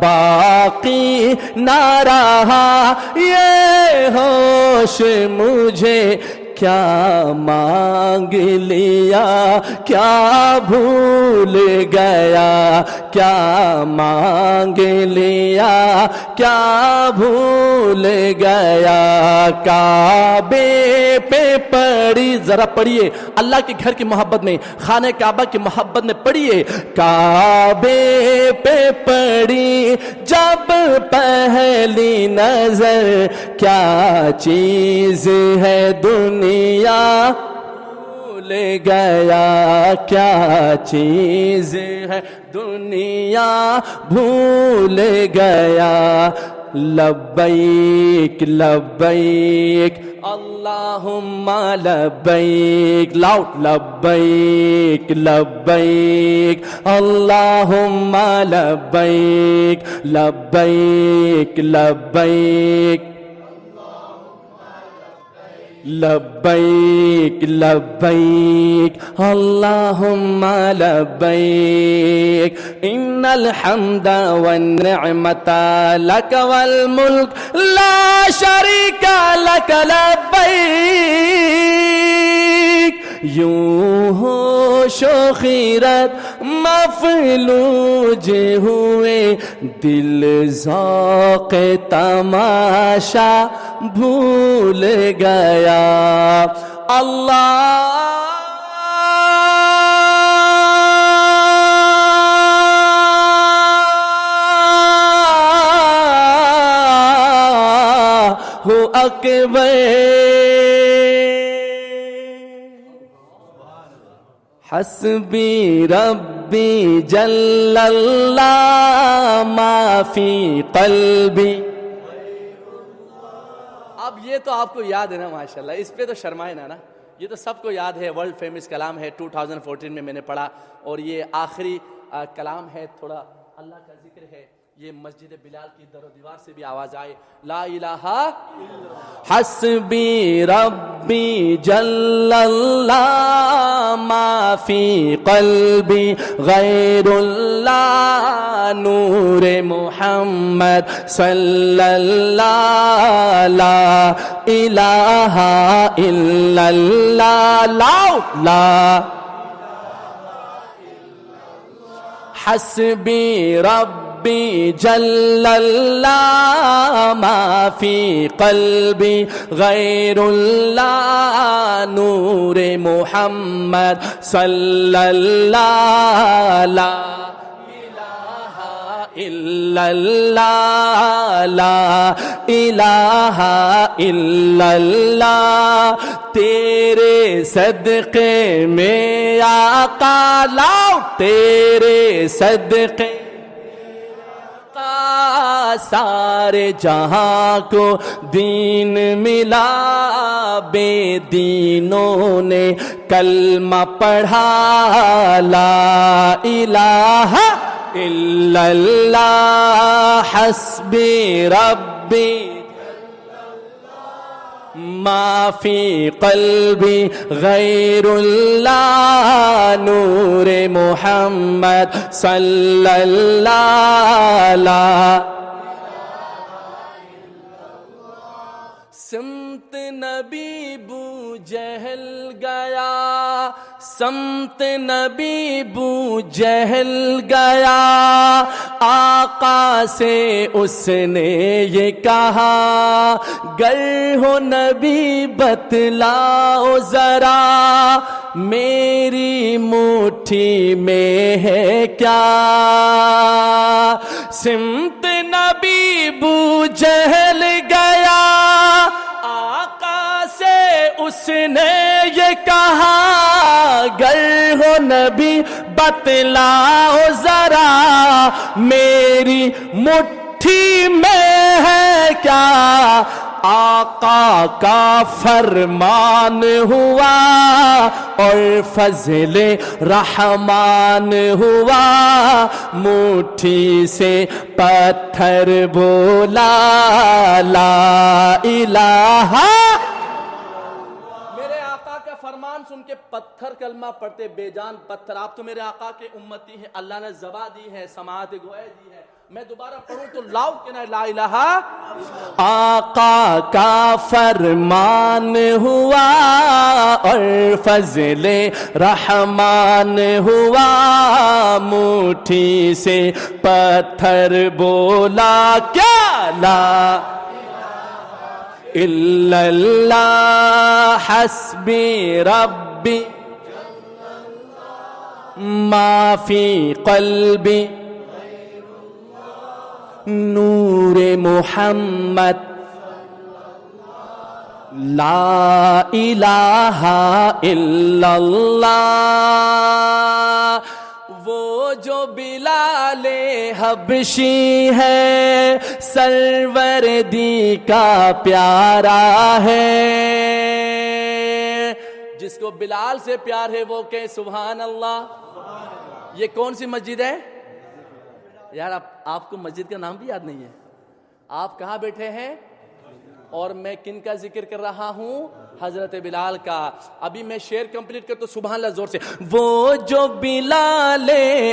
باقی نہ رہا یہ ہوش مجھے کیا مانگ لیا کیا بھول گیا کیا مانگ لیا کیا بھول گیا کعبے پہ پڑی ذرا پڑھیے اللہ کے گھر کی محبت میں خانہ کعبہ کی محبت میں پڑھیے کعبے پہ پڑی جب پہلی نظر کیا چیز ہے دنیا بھول گیا کیا چیز ہے دنیا بھول گیا لبیک لبیک اللہم لبیک لاؤڈ لبیک لبیک اللہم لبیک لبیک لبیک لبیک لبیک اللہم لبیک ان الحمد والنعمت لک والملک لا شریک لک لبیک یوں ہوش و خیرت مفلوج ہوئے دل ذوق تماشا بھول گیا اللہ ہو اکبر حسبی ربی جل اللہ ما فی قلبی اب یہ تو آپ کو یاد ہے نا ماشاءاللہ اس پہ تو شرمائے نا یہ تو سب کو یاد ہے ورلڈ فیمس کلام ہے 2014 میں نے پڑھا اور یہ آخری کلام ہے تھوڑا اللہ کا ذکر ہے یہ مسجد بلال کی در و دیوار سے بھی آواز آئے لا الہ حسبی ربی جل اللہ ما فی قلبی غیر اللہ نور محمد صلی اللہ لا الہ الا اللہ لا حسبی ربی جل اللہ ما فی قلبی غیر اللہ نور محمد صلی اللہ لا الا اللہ لا الہ الا اللہ تیرے صدقے میں آقا لاؤ تیرے صدقے سارے جہاں کو دین ملا بے دینوں نے کلمہ پڑھا لا الہ الا اللہ حسبی ربی ما فی قلبی غیر اللہ نور محمد صلی اللہ لا سمت نبی بو جہل گیا سمت نبی بو جہل گیا آقا سے اس نے یہ کہا گر ہو نبی بتلاؤ ذرا میری مٹھی میں ہے کیا سمت نبی بو جہل گیا آقا سے اس نے یہ کہا گر ہو نبی بتلاؤ ذرا میری مٹھی میں ہے کیا آقا کا فرمان ہوا اور فضل رحمان ہوا مٹھی سے پتھر بولا لا الہ فرمان سن کے پتھر کلمہ پڑھتے بے جان پتھر آپ تو میرے آقا کے امتی ہیں اللہ نے زبان دی ہے سماعت گوئے دی ہے میں دوبارہ پڑھوں تو لاؤ کہنا لا الہ آقا کا فرمان ہوا اور فضل رحمان ہوا مٹھی سے پتھر بولا کیا لا الا اللہ حسبی ربی ما فی قلبی نور محمد لا الہ الا اللہ وہ جو بلال حبشی ہے سرور دی کا پیارا ہے جس کو بلال سے پیار ہے وہ کہ سبحان اللہ یہ کون سی مسجد ہے یار آپ کو مسجد کا نام بھی یاد نہیں ہے آپ کہاں بیٹھے ہیں اور میں کن کا ذکر کر رہا ہوں حضرت بلال کا ابھی میں شعر کمپلیٹ کر تو سبحان اللہ زور سے وہ جو بلال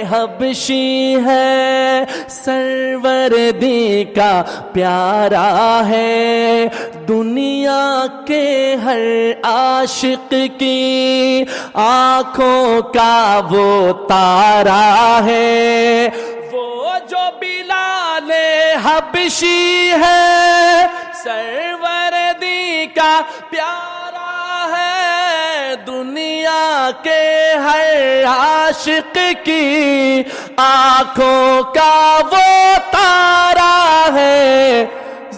حبشی ہے سرور دی کا پیارا ہے دنیا کے ہر عاشق کی آنکھوں کا وہ تارا ہے وہ جو بلال حبشی ہے سرور دی کا پیارا ہے دنیا کے ہر عاشق کی آنکھوں کا وہ تارا ہے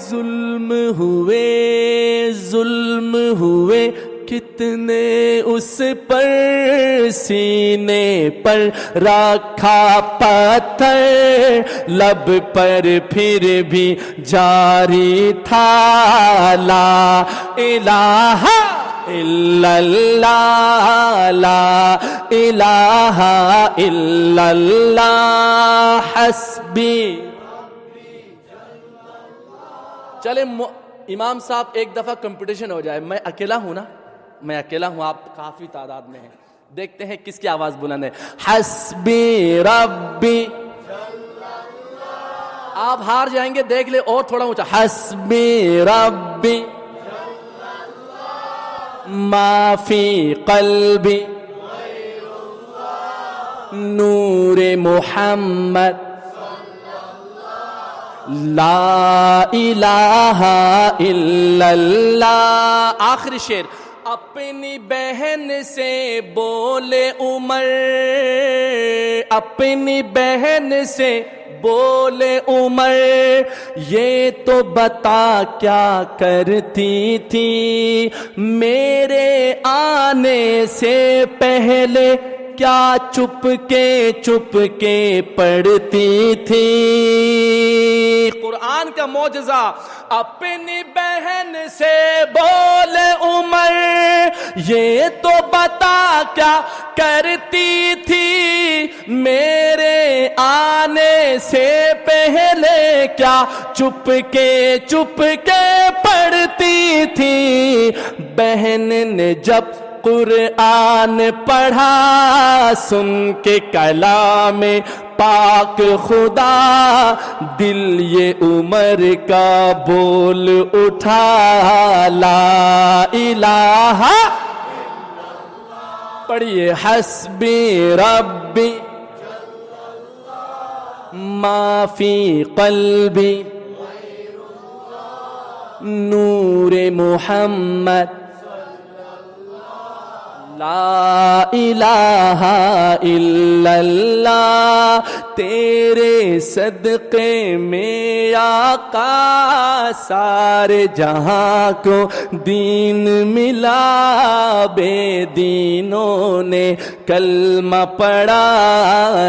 ظلم ہوئے کتنے اس پر سینے پر رکھا پتھر لب پر پھر بھی جاری تھا لا الہ الا اللہ لا الہ الا اللہ حسبی چلے امام صاحب ایک دفعہ کمپٹیشن ہو جائے میں اکیلا ہوں نا میں اکیلا ہوں آپ کافی تعداد میں ہیں دیکھتے ہیں کس کی آواز بلند ہے حسبی ربی آپ ہار جائیں گے دیکھ لے اور تھوڑا اونچا حسبی ربی ما فی قلبی نور محمد لا الہ الا اللہ. آخری شعر. اپنی بہن سے بولے عمر، اپنی بہن سے بولے عمر، یہ تو بتا کیا کرتی تھی میرے آنے سے پہلے، کیا چپ کے پڑھتی تھی. قرآن کا معجزہ. اپنی بہن سے بولے عمر، یہ تو بتا کیا کرتی تھی میرے آنے سے پہلے، کیا چپ کے پڑھتی تھی. بہن نے جب قرآن پڑھا سن کے کلام پاک خدا، دل یہ عمر کا بول اٹھا لا الہ. پڑھیے. حسبی ربی ما فی قلبی نور محمد لا الہ الا اللہ. تیرے صدقے میں آقا سارے جہاں کو دین ملا، بے دینوں نے کلمہ پڑھا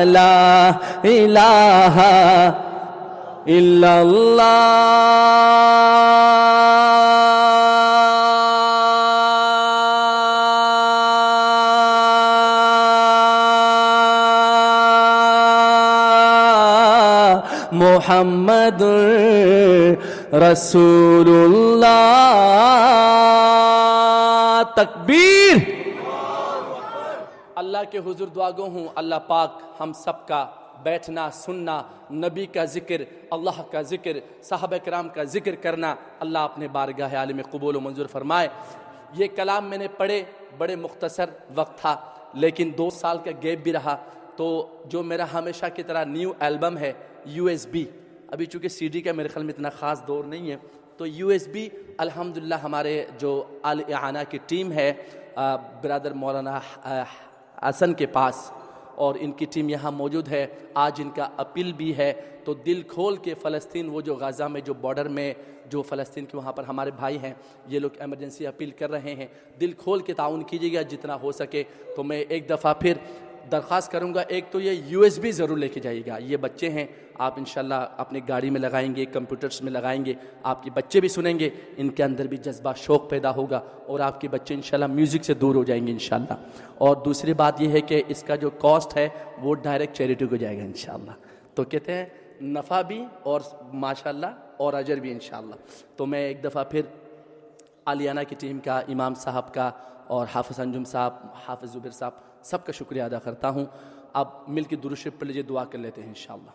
لا الہ الا اللہ. محمد رسول اللہ. تکبیر. اللہ کے حضور دعا گو ہوں اللہ پاک ہم سب کا بیٹھنا سننا، نبی کا ذکر، اللہ کا ذکر، صحابہ کرام کا ذکر کرنا اللہ اپنے بارگاہ عالی میں قبول و منظور فرمائے. یہ کلام میں نے پڑھے، بڑے مختصر وقت تھا لیکن 2 سال کا گیپ بھی رہا، تو جو میرا ہمیشہ کی طرح نیو البم ہے USB، ابھی چونکہ CD کا میرے خیال میں اتنا خاص دور نہیں ہے، تو USB الحمدللہ ہمارے جو آل اعانہ کی ٹیم ہے برادر مولانا حسن کے پاس، اور ان کی ٹیم یہاں موجود ہے. آج ان کا اپیل بھی ہے، تو دل کھول کے فلسطین، وہ جو غزہ میں جو بارڈر میں جو فلسطین کے وہاں پر ہمارے بھائی ہیں، یہ لوگ ایمرجنسی اپیل کر رہے ہیں، دل کھول کے تعاون کیجیے گا جتنا ہو سکے. تو میں ایک دفعہ پھر درخواست کروں گا، ایک تو یہ USB ضرور لے کے جائیے گا. یہ بچے ہیں، آپ انشاءاللہ اپنی گاڑی میں لگائیں گے، کمپیوٹرز میں لگائیں گے، آپ کے بچے بھی سنیں گے، ان کے اندر بھی جذبہ شوق پیدا ہوگا اور آپ کے بچے انشاءاللہ میوزک سے دور ہو جائیں گے انشاءاللہ. اور دوسری بات یہ ہے کہ اس کا جو کاسٹ ہے وہ ڈائریکٹ چیریٹی کو جائے گا انشاءاللہ. تو کہتے ہیں نفع بھی اور ماشاءاللہ اور اجر بھی انشاءاللہ. تو میں ایک دفعہ پھر عالیانہ کی ٹیم کا، امام صاحب کا اور حافظ انجم صاحب، حافظ زبیر صاحب، سب کا شکریہ ادا کرتا ہوں. اب مل کے درود شریف پڑھ لیجیے، دعا کر لیتے ہیں انشاءاللہ.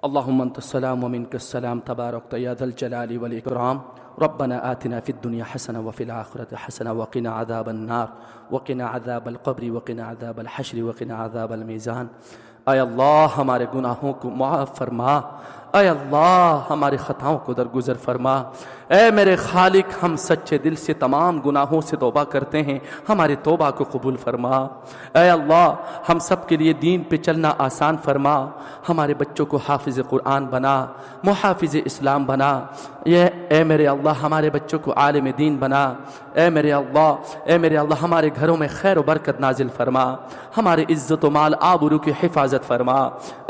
اللهم انت السلام ومنك السلام تبارك يا ذا الجلال والاكرام. ربنا آتنا في الدنيا حسنه وفي الاخره حسنه وقنا عذاب النار وقنا عذاب القبر وقنا عذاب الحشر وقنا عذاب الميزان. اے اللہ ہمارے گناہوں کو معاف فرما، اے اللہ ہماری خطاؤں کو درگزر فرما. اے میرے خالق، ہم سچے دل سے تمام گناہوں سے توبہ کرتے ہیں، ہماری توبہ کو قبول فرما. اے اللہ ہم سب کے لیے دین پہ چلنا آسان فرما، ہمارے بچوں کو حافظ قرآن بنا، محافظ اسلام بنا. اے میرے اللہ ہمارے بچوں کو عالم دین بنا. اے میرے اللہ ہمارے گھروں میں خیر و برکت نازل فرما، ہمارے عزت و مال آبرو کی حفاظت فرما.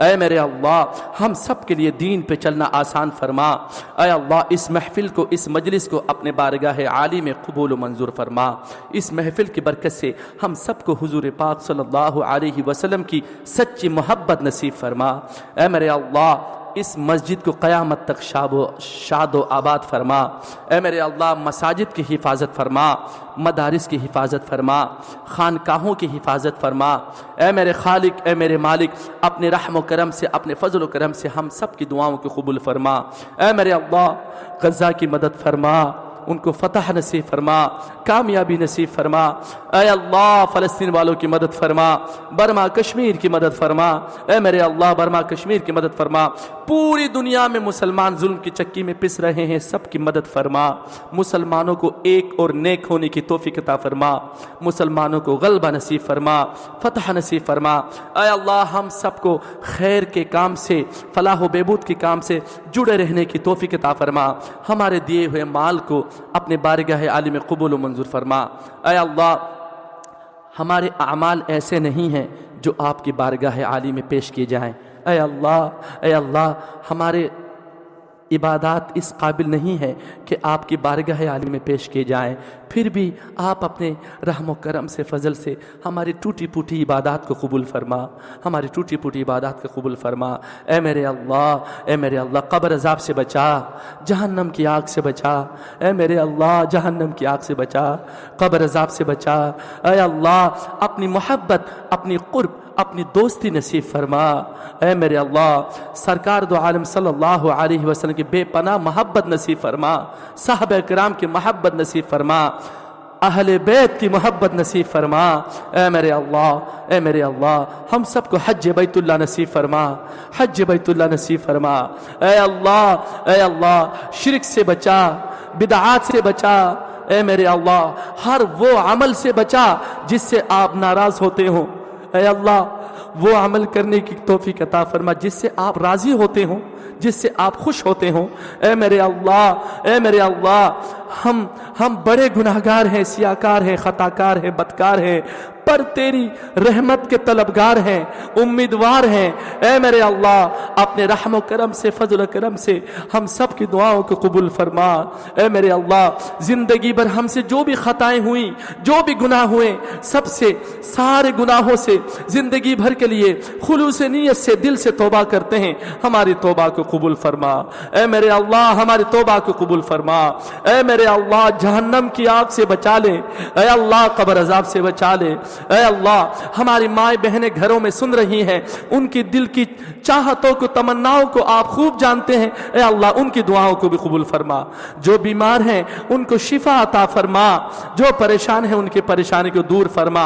اے میرے اللہ ہم سب کے لیے دین پہ چلنا آسان فرما. اے اللہ اس محفل کو، اس مجلس کو اپنے بارگاہ عالی میں قبول و منظور فرما. اس محفل کی برکت سے ہم سب کو حضور پاک صلی اللہ علیہ وسلم کی سچی محبت نصیب فرما. اے میرے اللہ اس مسجد کو قیامت تک شاد و آباد فرما. اے میرے اللہ مساجد کی حفاظت فرما، مدارس کی حفاظت فرما، خانقاہوں کی حفاظت فرما. اے میرے خالق، اے میرے مالک، اپنے رحم و کرم سے، اپنے فضل و کرم سے ہم سب کی دعاؤں کو قبول فرما. اے میرے اللہ غزہ کی مدد فرما، ان کو فتح نصیب فرما، کامیابی نصیب فرما۔ اے اللہ فلسطین والوں کی مدد فرما، برما کشمیر کی مدد فرما، اے میرے اللہ برما کشمیر کی مدد فرما۔ پوری دنیا میں مسلمان ظلم کی چکی میں پس رہے ہیں، سب کی مدد فرما۔ مسلمانوں کو ایک اور نیک ہونے کی توفیق عطا فرما، مسلمانوں کو غلبہ نصیب فرما، فتح نصیب فرما۔ اے اللہ ہم سب کو خیر کے کام سے، فلاح و بہبود کے کام سے جڑے رہنے کی توفیق عطا فرما۔ ہمارے دیے ہوئے مال کو اپنے بارگاہ عالی میں قبول و منظور فرما۔ اے اللہ ہمارے اعمال ایسے نہیں ہیں جو آپ کی بارگاہ عالی میں پیش کیے جائیں۔ اے اللہ ہمارے عبادات اس قابل نہیں ہے کہ آپ کی بارگاہ عالی میں پیش کیے جائیں، پھر بھی آپ اپنے رحم و کرم سے، فضل سے ہماری ٹوٹی پھوٹی عبادات کو قبول فرما، ہماری ٹوٹی پھوٹی عبادات کو قبول فرما۔ اے میرے اللہ قبر عذاب سے بچا، جہنم کی آگ سے بچا۔ اے میرے اللہ جہنم کی آگ سے بچا، قبر عذاب سے بچا۔ اے اللہ اپنی محبت، اپنی قرب، اپنی دوستی نصیب فرما۔ اے میرے اللہ سرکار دو عالم صلی اللہ علیہ وسلم کی بے پناہ محبت نصیب فرما، صحابہ کرام کی محبت نصیب فرما، اہل بیت کی محبت نصیب فرما۔ اے میرے اللہ ہم سب کو حج بیت اللہ نصیب فرما، حج بیت اللہ نصیب فرما۔ اے اللہ شرک سے بچا، بدعات سے بچا۔ اے میرے اللہ ہر وہ عمل سے بچا جس سے آپ ناراض ہوتے ہوں۔ اے اللہ وہ عمل کرنے کی توفیق عطا فرما جس سے آپ راضی ہوتے ہوں، جس سے آپ خوش ہوتے ہوں۔ اے میرے اللہ ہم بڑے گناہگار ہیں، سیاکار ہیں، خطاکار ہیں، بدکار ہیں، پر تیری رحمت کے طلبگار ہیں، امیدوار ہیں۔ اے میرے اللہ اپنے رحم و کرم سے، فضل و کرم سے ہم سب کی دعاؤں کو قبول فرما۔ اے میرے اللہ زندگی بھر ہم سے جو بھی خطائیں ہوئیں، جو بھی گناہ ہوئے، سب سے، سارے گناہوں سے زندگی بھر کے لیے خلوص نیت سے دل سے توبہ کرتے ہیں، ہماری توبہ کو قبول فرما۔ اے میرے اللہ ہماری توبہ کو قبول فرما۔ اے میرے اللہ جہنم کی آگ سے بچا لے، اے اللہ قبر عذاب سے بچا لے۔ اے اللہ ہماری مائیں بہنیں گھروں میں سن رہی ہیں، ان کی دل کی چاہتوں کو، تمناؤں کو آپ خوب جانتے ہیں۔ اے اللہ ان کی دعاؤں کو بھی قبول فرما۔ جو بیمار ہیں ان کو شفا عطا فرما، جو پریشان ہیں ان کی پریشانی کو دور فرما۔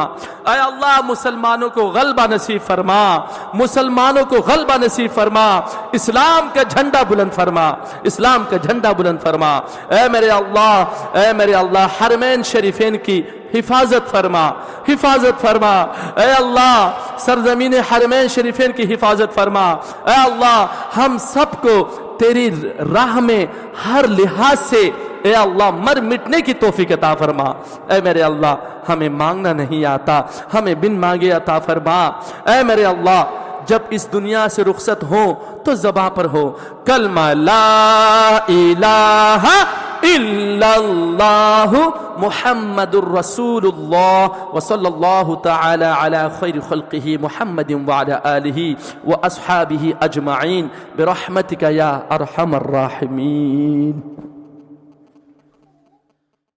اے اللہ مسلمانوں کو غلبہ نصیب فرما، مسلمانوں کو غلبہ نصیب فرما، اسلام کا جھنڈا بلند فرما، اسلام کا جھنڈا بلند فرما۔ اے میرے اللہ حرمین شریفین کی حفاظت فرما، حفاظت فرما۔ اے اللہ سرزمین حرمین شریفین کی حفاظت فرما۔ اے اللہ ہم سب کو تیری راہ میں ہر لحاظ سے اے اللہ مر مٹنے کی توفیق عطا فرما۔ اے میرے اللہ ہمیں مانگنا نہیں آتا، ہمیں بن مانگے عطا فرما۔ اے میرے اللہ جب اس دنیا سے رخصت ہو تو زباں پر ہو کلمہ لا الہ الا اللہ محمد الرسول اللہ وصلی اللہ تعالی علی خیر خلقہ محمد وعلی آلہ واصحابہ اجمعین برحمتک یا ارحم الراحمین۔